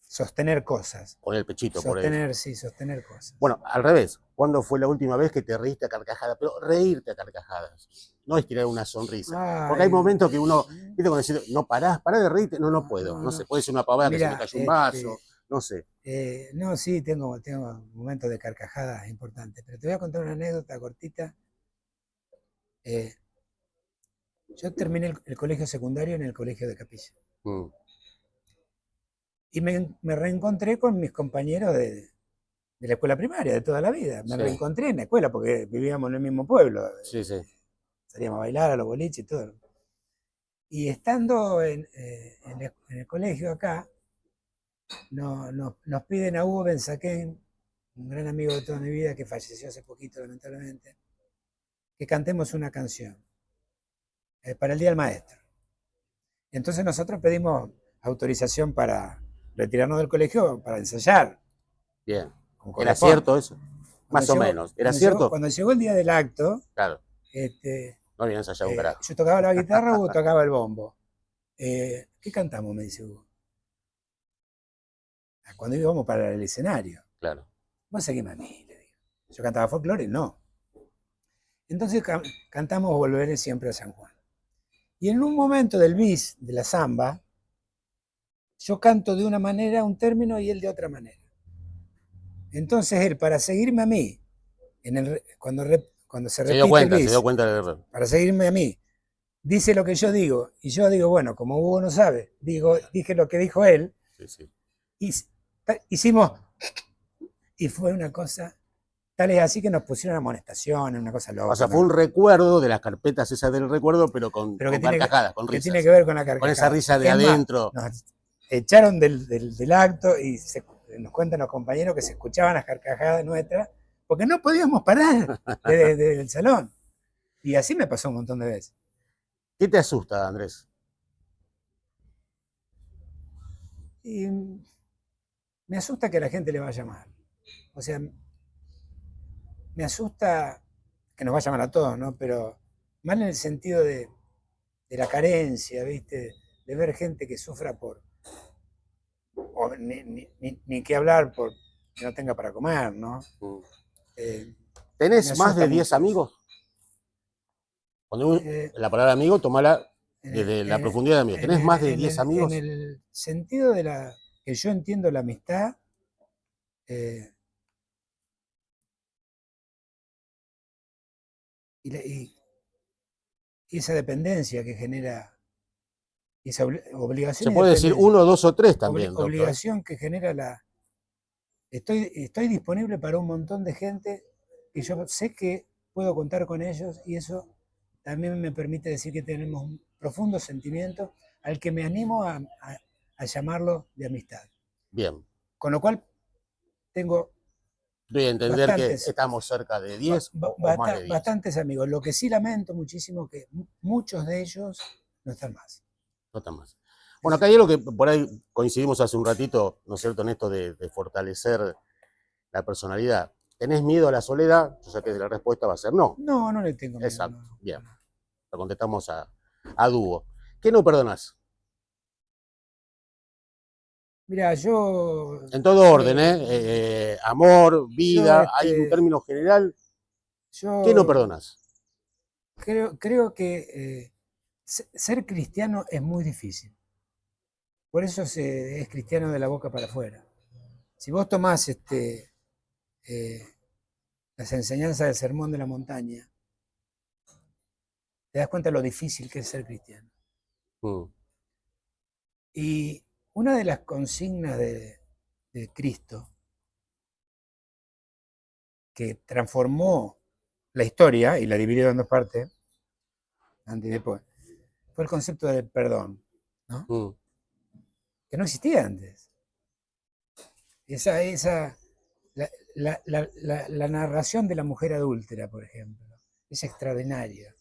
sostener cosas. Con el pechito, por eso. Sostener, sí, sostener cosas. Bueno, al revés. ¿Cuándo fue la última vez que te reíste a carcajadas? Pero reírte a carcajadas. No es tirar una sonrisa. Porque hay Ay, momentos que uno, viste, cuando decís, no parás, pará de reírte. No, no puedo. No sé, no. puede ser una pavada que se me Mira, cayó un vaso. No sé. no, sí, tengo momentos de carcajadas importantes, pero te voy a contar una anécdota cortita. Eh, yo terminé el colegio secundario en el colegio de Capilla Mm, y me reencontré con mis compañeros de la escuela primaria de toda la vida. Me sí, reencontré en la escuela porque vivíamos en el mismo pueblo. sí, sí. Salíamos a bailar a los boliches y todo. Y estando en el colegio acá, nos piden a Hugo Benzaquén, un gran amigo de toda mi vida que falleció hace poquito lamentablemente, que cantemos una canción para el Día del Maestro. Entonces nosotros pedimos autorización para retirarnos del colegio para ensayar, Bien. como ¿Era corresponde. cierto eso? Más o menos. ¿Era cierto? Cuando llegó el día del acto, Claro. este, No había ensayado un carajo. yo tocaba la guitarra, Hugo tocaba el bombo. ¿Qué cantamos? Me dice Hugo. Cuando íbamos para el escenario. Claro. Vos seguime a mí, le digo. Yo cantaba folclore, no. Entonces cantamos Volveré siempre a San Juan. Y en un momento del bis, de la samba, yo canto de una manera un término y él de otra manera. Entonces él, para seguirme a mí, cuando se repite el Se dio bis, cuenta del error. para seguirme a mí, dice lo que yo digo, y yo digo, bueno, como Hugo no sabe, dije lo que dijo él, Sí, sí. y hicimos, y fue una cosa, tal es así que nos pusieron amonestaciones, una cosa loca. O sea, fue un recuerdo de las carpetas esas del recuerdo, pero con carcajadas, con que tiene risas. que ver con la Con carcajada. esa risa de Es más, adentro. nos echaron del acto y nos cuentan los compañeros que se escuchaban las carcajadas nuestras, porque no podíamos parar del salón. Y así me pasó un montón de veces. ¿Qué te asusta, Andrés? Y me asusta que a la gente le vaya mal. O sea, me asusta que nos vaya mal a todos, ¿no? Pero mal en el sentido de la carencia, ¿viste? De ver gente que sufra o ni que hablar por que no tenga para comer, ¿no? Mm. Me ¿Tenés más asusta de 10 mucho eso. amigos? Cuando la palabra amigo, tomala desde la profundidad de amigo. ¿Tenés más de 10 amigos? En el sentido de que yo entiendo la amistad, y esa dependencia que genera, esa obligación Se y puede decir dependencia, 1, 2 o 3 también, doctor. obligación que genera estoy disponible para un montón de gente que yo sé que puedo contar con ellos, y eso también me permite decir que tenemos un profundo sentimiento al que me animo a llamarlo de amistad. Bien. Con lo cual tengo doy a entender que estamos cerca de 10 o más de 10. Bastantes amigos. Lo que sí lamento muchísimo que muchos de ellos no están más. No están más. Bueno, acá hay algo que por ahí coincidimos hace un ratito, ¿no es cierto?, en esto de fortalecer la personalidad. ¿Tenés miedo a la soledad? Yo sé que la respuesta va a ser no. No, no le tengo miedo. Exacto. No. Bien. Lo contestamos a dúo. ¿Qué no perdonás? Mira, yo... En todo orden, amor, vida, hay un término general. ¿Qué no perdonás? Creo que ser cristiano es muy difícil. Por eso es cristiano de la boca para afuera. Si vos tomás las enseñanzas del Sermón de la Montaña, te das cuenta de lo difícil que es ser cristiano. Y una de las consignas de Cristo, que transformó la historia y la dividió en dos partes, antes y después, fue el concepto del perdón, ¿no? Que no existía antes. La narración de la mujer adúltera, por ejemplo, es extraordinaria,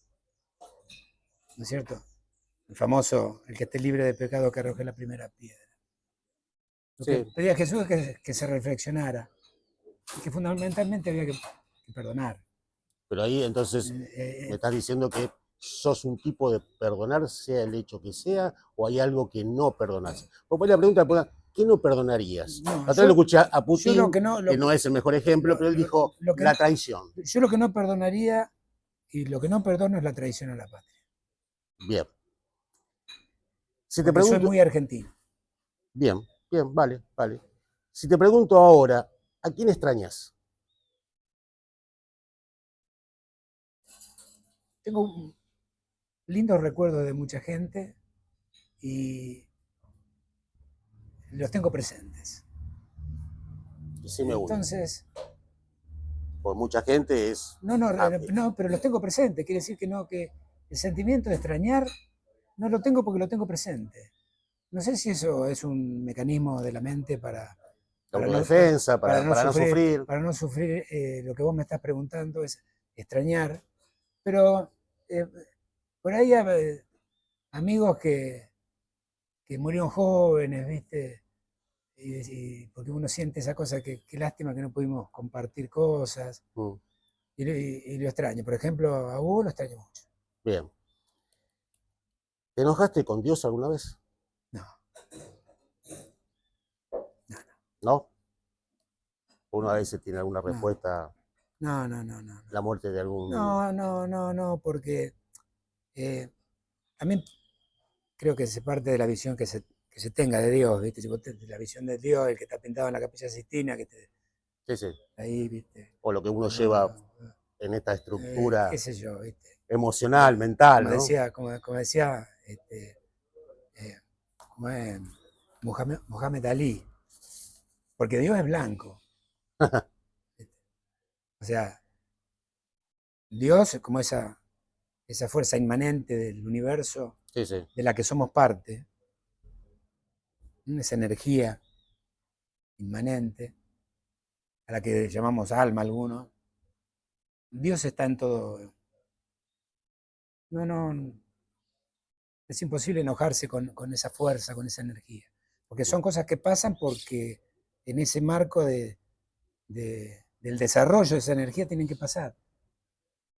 ¿no es cierto? El famoso, el que esté libre de pecado que arroje la primera piedra. Lo que pedía Jesús es que se reflexionara, y que fundamentalmente había que perdonar. Pero ahí entonces me estás diciendo que sos un tipo de perdonar, sea el hecho que sea, o hay algo que no perdonás. Porque la pregunta, ¿qué no perdonarías? No, otra vez lo escuché a Putin, que no es el mejor ejemplo, pero él dijo la traición. Yo lo que no perdonaría, y lo que no perdono, es la traición a la patria. Bien. Si te pregunto, soy muy argentino. Bien, vale. Si te pregunto ahora, ¿a quién extrañas? Tengo lindos recuerdos de mucha gente y los tengo presentes. Sí, me gusta. Entonces, por mucha gente es... No, pero los tengo presentes. Quiere decir que el sentimiento de extrañar no lo tengo porque lo tengo presente. No sé si eso es un mecanismo de la mente para autodefensa, para no sufrir. Para no sufrir lo que vos me estás preguntando, es extrañar. Pero por ahí hay amigos que murieron jóvenes, ¿viste? Y porque uno siente esa cosa, que lástima que no pudimos compartir cosas. Y lo extraño. Por ejemplo, a Hugo lo extraño mucho. Bien. ¿Te enojaste con Dios alguna vez? No. ¿No? Uno a veces tiene alguna respuesta. No. La muerte de algún... No, porque a mí creo que se parte de la visión que se tenga de Dios, ¿viste? La visión de Dios, el que está pintado en la Capilla Sixtina, que te... Sí. Ahí, ¿viste? O lo que uno lleva en esta estructura, qué sé yo, ¿viste? emocional, mental, como ¿no? Decía, como decía Mohamed Ali, porque Dios es blanco. O sea, Dios es como esa fuerza inmanente del universo, de la que somos parte, esa energía inmanente, a la que llamamos alma algunos. Dios está en todo. No, es imposible enojarse con esa fuerza, con esa energía, porque son cosas que pasan porque en ese marco del desarrollo de esa energía tienen que pasar.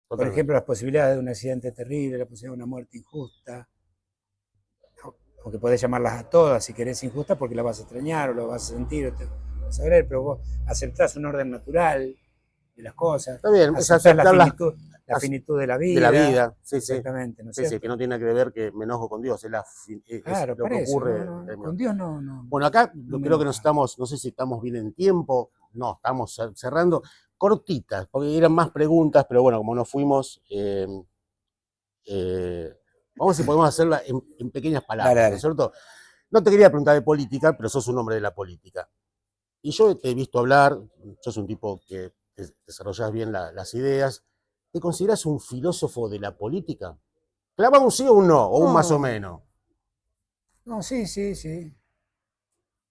Por ejemplo, las posibilidades de un accidente terrible, la posibilidad de una muerte injusta, aunque podés llamarlas a todas si querés injustas, porque la vas a extrañar o lo vas a sentir o te vas a ver, pero vos aceptás un orden natural de las cosas. Está bien, aceptás la finitud de la de la vida. vida, sí, sí. Exactamente, ¿no es Sí, sí, cierto? que no tiene que ver que me enojo con Dios, es Claro, lo por que eso, ocurre. con Dios no, Bueno, acá no me creo que nos enoja. estamos, no sé si estamos bien en tiempo, no, estamos cerrando. Cortitas, porque eran más preguntas, pero bueno, como nos fuimos, vamos a ver si podemos hacerla en pequeñas Dale, palabras, ¿no es dale. cierto? No te quería preguntar de política, pero sos un hombre de la política. Y yo te he visto hablar, sos un tipo que desarrollas bien las ideas. ¿Te consideras un filósofo de la política? ¿Clava un sí o un no, o un más o No, menos? no, sí, sí, sí.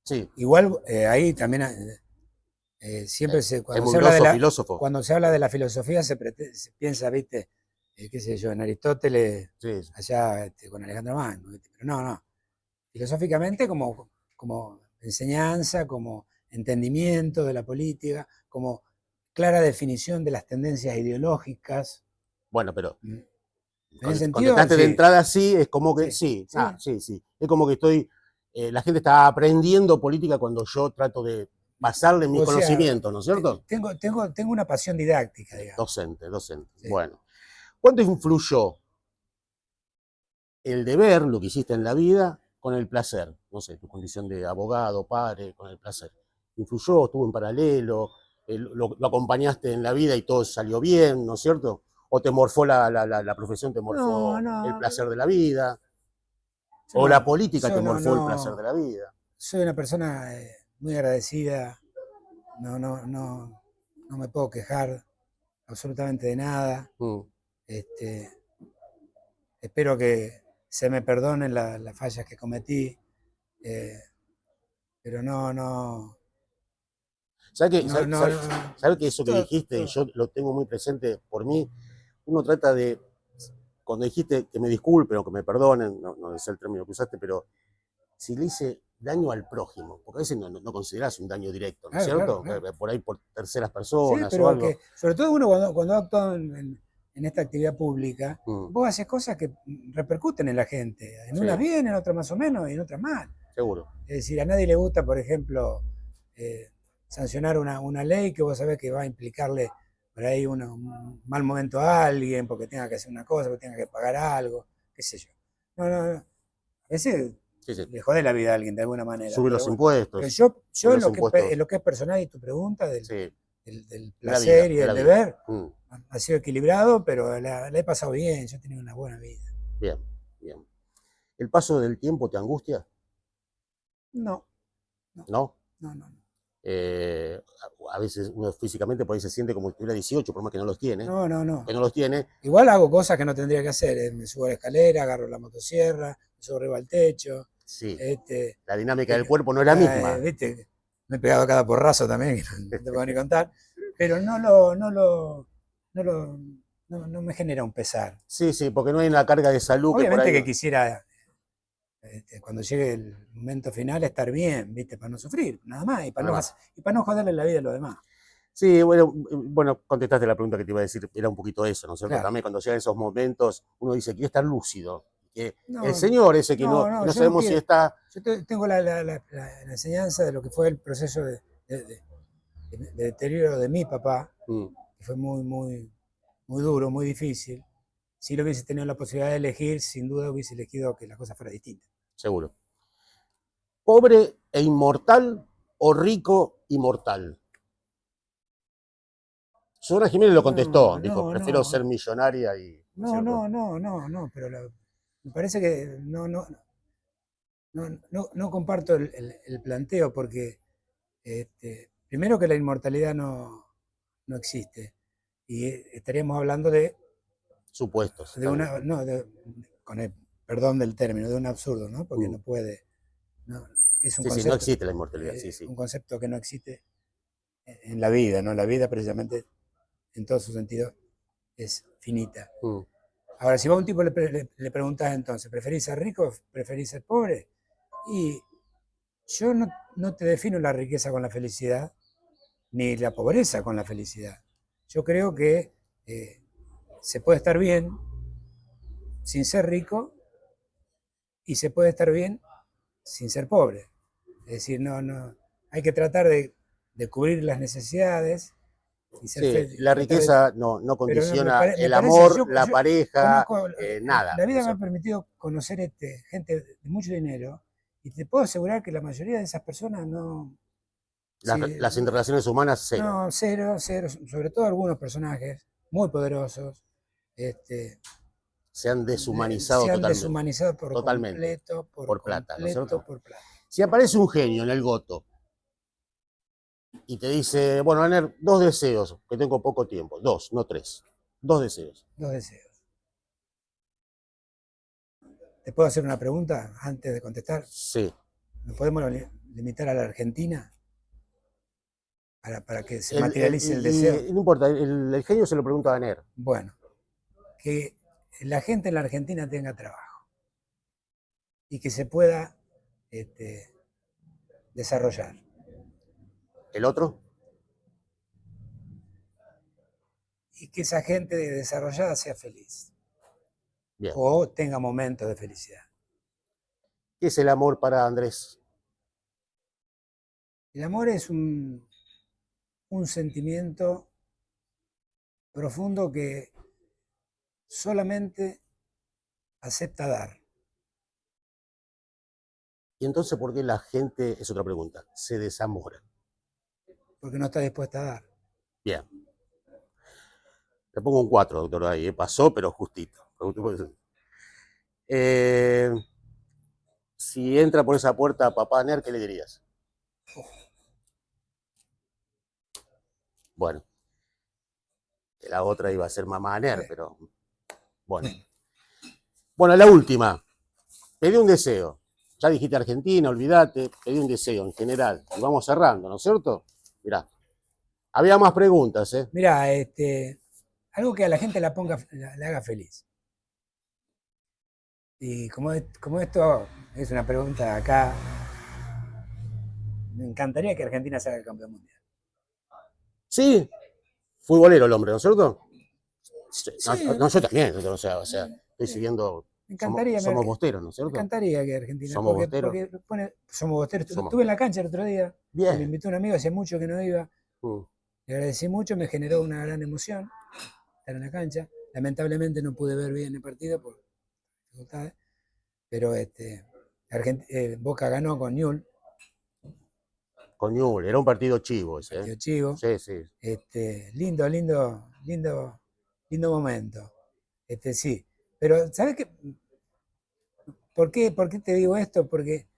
Sí, Igual ahí también siempre es muy grosso filósofo. cuando se habla de la filosofía se piensa, viste, qué sé yo, en Aristóteles, Sí, allá con Alejandro Magno, ¿viste? Pero no, filosóficamente como enseñanza, como entendimiento de la política, como clara definición de las tendencias ideológicas. bueno, pero ¿Mm? En ese sentido, contestaste de sí, entrada sí, es como que sí, sí, sí. sí, sí. Es como que la gente está aprendiendo política cuando yo trato de pasarle mis O sea, conocimientos, ¿no es cierto? tengo una pasión didáctica, digamos. Docente, docente. Sí. Bueno, ¿cuánto influyó el deber, lo que hiciste en la vida, con el placer? No sé, tu condición de abogado, padre, con el placer. ¿Influyó, estuvo en paralelo, lo acompañaste en la vida y todo salió bien, ¿no es cierto? ¿O te morfó la profesión, te No, morfó el no, placer de la vida? yo ¿O la no, política te yo morfó el placer de la vida? soy una persona muy agradecida, no me puedo quejar absolutamente de nada. Mm. Este, espero que se me perdonen las fallas que cometí, eh, pero ¿Sabes que, no, sabe, no, sabe- no, no, sabe que eso que dijiste, y todo. yo lo tengo muy presente por mí, uno trata de, cuando dijiste que me disculpen o que me perdonen, no es el término que usaste, pero si le hice daño al prójimo, porque a veces no considerás un daño directo, ¿no es Claro, claro, cierto? claro. Por ahí por terceras Sí, personas o pero algo. que, sobre todo uno cuando ha actuado en esta actividad pública, Mm, vos haces cosas que repercuten en la gente, en unas sí, bien, en otras más o menos y en otras mal. seguro. Es decir, a nadie le gusta, por ejemplo, sancionar una ley que vos sabés que va a implicarle por ahí un mal momento a alguien, porque tenga que hacer una cosa, porque tenga que pagar algo, qué sé yo. No. A veces Sí, sí. le jode la vida a alguien de alguna manera, Subir pero los bueno. Pero impuestos, yo subir los en impuestos, lo que es personal y tu pregunta sí, del de la vida, placer y de del la vida. deber, Mm, ha sido equilibrado, pero la he pasado bien, yo he tenido una buena vida. bien, bien. ¿El paso del tiempo te angustia? No, no, ¿No? no. Eh, a veces uno físicamente por ahí se siente como si tuviera 18, por más que no los tiene, No. que no los tiene. Igual hago cosas que no tendría que hacer. Me subo a la escalera, agarro la motosierra, me subo arriba al techo. Sí, Este, la dinámica del te- cuerpo no es la misma. ¿Viste? Me he pegado cada porrazo también, que no te puedo ni contar. Pero no, lo, no me genera un pesar. Sí, sí, porque no hay una carga de salud que por Obviamente ahí. que quisiera, cuando llegue el momento final, estar bien, ¿viste? Para no sufrir, nada más, Además. y para no joderle la vida a los demás. Sí, bueno, contestaste la pregunta que te iba a decir, era un poquito eso, ¿no es cierto? Claro. También cuando llegan esos momentos, uno dice, quiero estar lúcido. Que el No, señor ese que no yo no sabemos si quiero. está. Yo tengo la enseñanza de lo que fue el proceso de deterioro de mi papá, Mm, que fue muy duro, muy difícil. Si lo hubiese tenido la posibilidad de elegir, sin duda hubiese elegido que la cosa fuera distinta. seguro. ¿Pobre e inmortal o rico y mortal? Susana Jiménez lo contestó, dijo, prefiero ser millonaria y, ¿no es cierto? No, pero me parece que no comparto el planteo porque primero que la inmortalidad no existe y estaríamos hablando Supuestos, de está bien. una, no, con el perdón del término, de un absurdo, ¿no? Porque Mm. no puede, no, es Sí, sí, no existe la inmortalidad, sí, sí. un concepto que no existe en la vida, ¿no? La vida precisamente en todo su sentido es finita. Mm, Ahora, si vos a un tipo le preguntás entonces, ¿preferís ser rico o preferís ser pobre? Y yo no te defino la riqueza con la felicidad, ni la pobreza con la felicidad. Yo creo que se puede estar bien sin ser rico y se puede estar bien sin ser pobre. Es decir, hay que tratar de cubrir las necesidades y ser Sí, la tratar de- riqueza no pero no, condiciona me el parece, amor, la pareja, conozco, nada. la vida O me sea, ha permitido conocer gente de mucho dinero y te puedo asegurar que la mayoría de esas personas no, sí, las interrelaciones humanas, cero. no, cero, cero, sobre todo algunos personajes muy poderosos, este, Se han deshumanizado se han totalmente, deshumanizado totalmente, por por plata, ¿no es completo, cierto? por plata. Si aparece un genio en el Goto y te dice, bueno, Aner, dos deseos, que tengo poco tiempo, dos, no tres, dos deseos. Dos deseos. ¿Te puedo hacer una pregunta antes de contestar? Sí. ¿Nos podemos limitar a la Argentina para que se materialice el deseo? No importa, el genio se lo pregunta a Aner. Bueno, que la gente en la Argentina tenga trabajo y que se pueda este, desarrollar. ¿El otro? Y que esa gente desarrollada sea feliz Bien. o tenga momentos de felicidad. ¿Qué es el amor para Andrés? El amor es un sentimiento profundo que solamente acepta dar. Y entonces, ¿por qué la gente, es otra pregunta, se desamora? Porque no está dispuesta a dar. Bien. Le pongo un 4, doctor, ahí. Pasó, pero justito. Eh, si entra por esa puerta papá Ner, ¿qué le dirías? Bueno, la otra iba a ser mamá Ner, pero bueno. Bueno, la última. Pedí un deseo. Ya dijiste Argentina, olvídate. Pedí un deseo en general. Y vamos cerrando, ¿no es cierto? Mirá. Había más preguntas, ¿eh? Mirá, algo que a la gente la haga feliz. Y como esto es una pregunta acá, me encantaría que Argentina sea el campeón mundial. Sí, futbolero el hombre, ¿no es cierto? No, Sí, no, yo también, o sea, estoy siguiendo, me encantaría, somos bosteros, ¿no es me cierto? encantaría que Argentina, Somos bosteros. porque somos bosteros. Somos. Estuve en la cancha el otro día, me Bien. invitó un amigo, hace mucho que no iba, Mm. le agradecí mucho, me generó una gran emoción estar en la cancha. Lamentablemente no pude ver bien el partido por dificultades, pero Boca ganó con Newell, Con Newell, era un partido chivo ese, ¿eh? partido chivo. Sí, sí. Lindo momento. Sí. Pero, ¿sabes qué? ¿Por qué te digo esto? Porque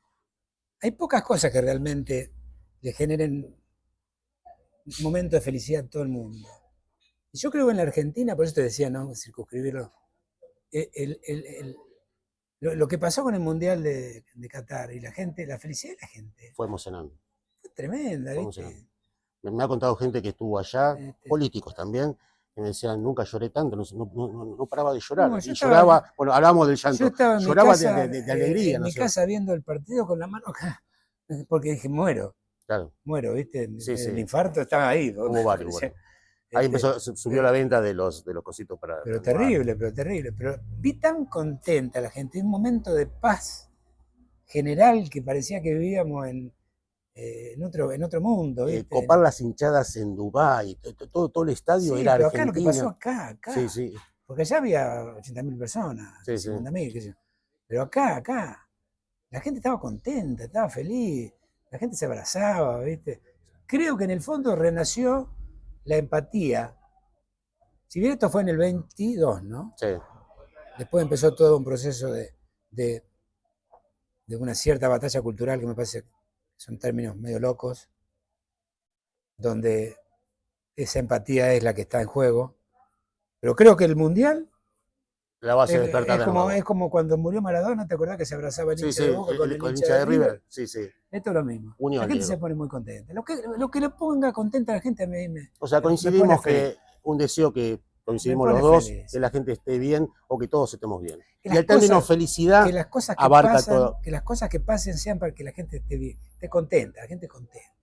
hay pocas cosas que realmente le generen un momento de felicidad a todo el mundo. Y yo creo que en la Argentina, por eso te decía, ¿no? Circunscribirlo. el- el- el- lo que pasó con el Mundial de Qatar y la gente, la felicidad de la gente, Fue emocionante. fue tremenda, Fue ¿viste? emocionante. Me ha contado gente que estuvo allá, Este, políticos también, que me decían, nunca lloré tanto, no paraba de llorar. no, Y lloraba, bueno, hablábamos del yo llanto, estaba lloraba de alegría, en ¿no mi es cierto? casa viendo el partido con la mano acá, porque dije, muero, Claro, ¿viste? sí, El sí, infarto estaba ahí. hubo varios, bueno. Ahí subió la venta de los cositos para pero fumar. terrible, pero terrible. Pero vi tan contenta la gente, un momento de paz general que parecía que vivíamos en otro mundo, ¿viste? Copar las hinchadas en Dubái, todo el estadio Sí, era pero acá lo que pasó argentino. acá. Sí, sí, Porque allá había 80.000 personas, sí, sí. 50.000, qué sé yo. Pero acá, la gente estaba contenta, estaba feliz, la gente se abrazaba, ¿viste? Creo que en el fondo renació la empatía. Si bien esto fue en el 22, ¿no? Sí. Después empezó todo un proceso de, de una cierta batalla cultural que me parece que son términos medio locos, donde esa empatía es la que está en juego. Pero creo que el Mundial La base de despertar de nuevo. es como cuando murió Maradona, ¿te acordás que se abrazaba el Sí, hincha sí, de Boca con el con hincha de River? Sí, sí. Esto es lo mismo. Unión, La gente Diego. se pone muy contenta. Lo que le ponga contenta a la gente a mí O sea, me pone coincidimos feliz. que un deseo que Me coincidimos los pone dos, feliz. que la gente esté bien o que todos estemos bien. Que Y las el término cosas, felicidad que las cosas que abarca pasan, todo. que las cosas que pasen sean para que la gente esté bien, esté contenta, la gente contenta.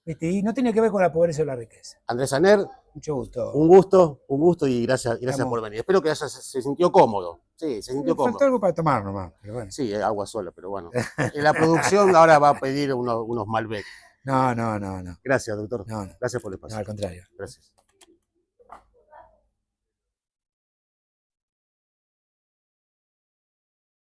¿Viste? Y no tiene que ver con la pobreza o la riqueza. Andrés Aner, Mucho gusto. un gusto y gracias por venir. Espero que se sintió cómodo. Sí, se sintió Me faltó cómodo. algo para tomar nomás, pero bueno. Sí, agua sola, pero bueno. En la producción ahora va a pedir unos Malbec. No, no, no, no. Gracias, doctor. No, no, Gracias por el no, espacio. al contrario. Gracias.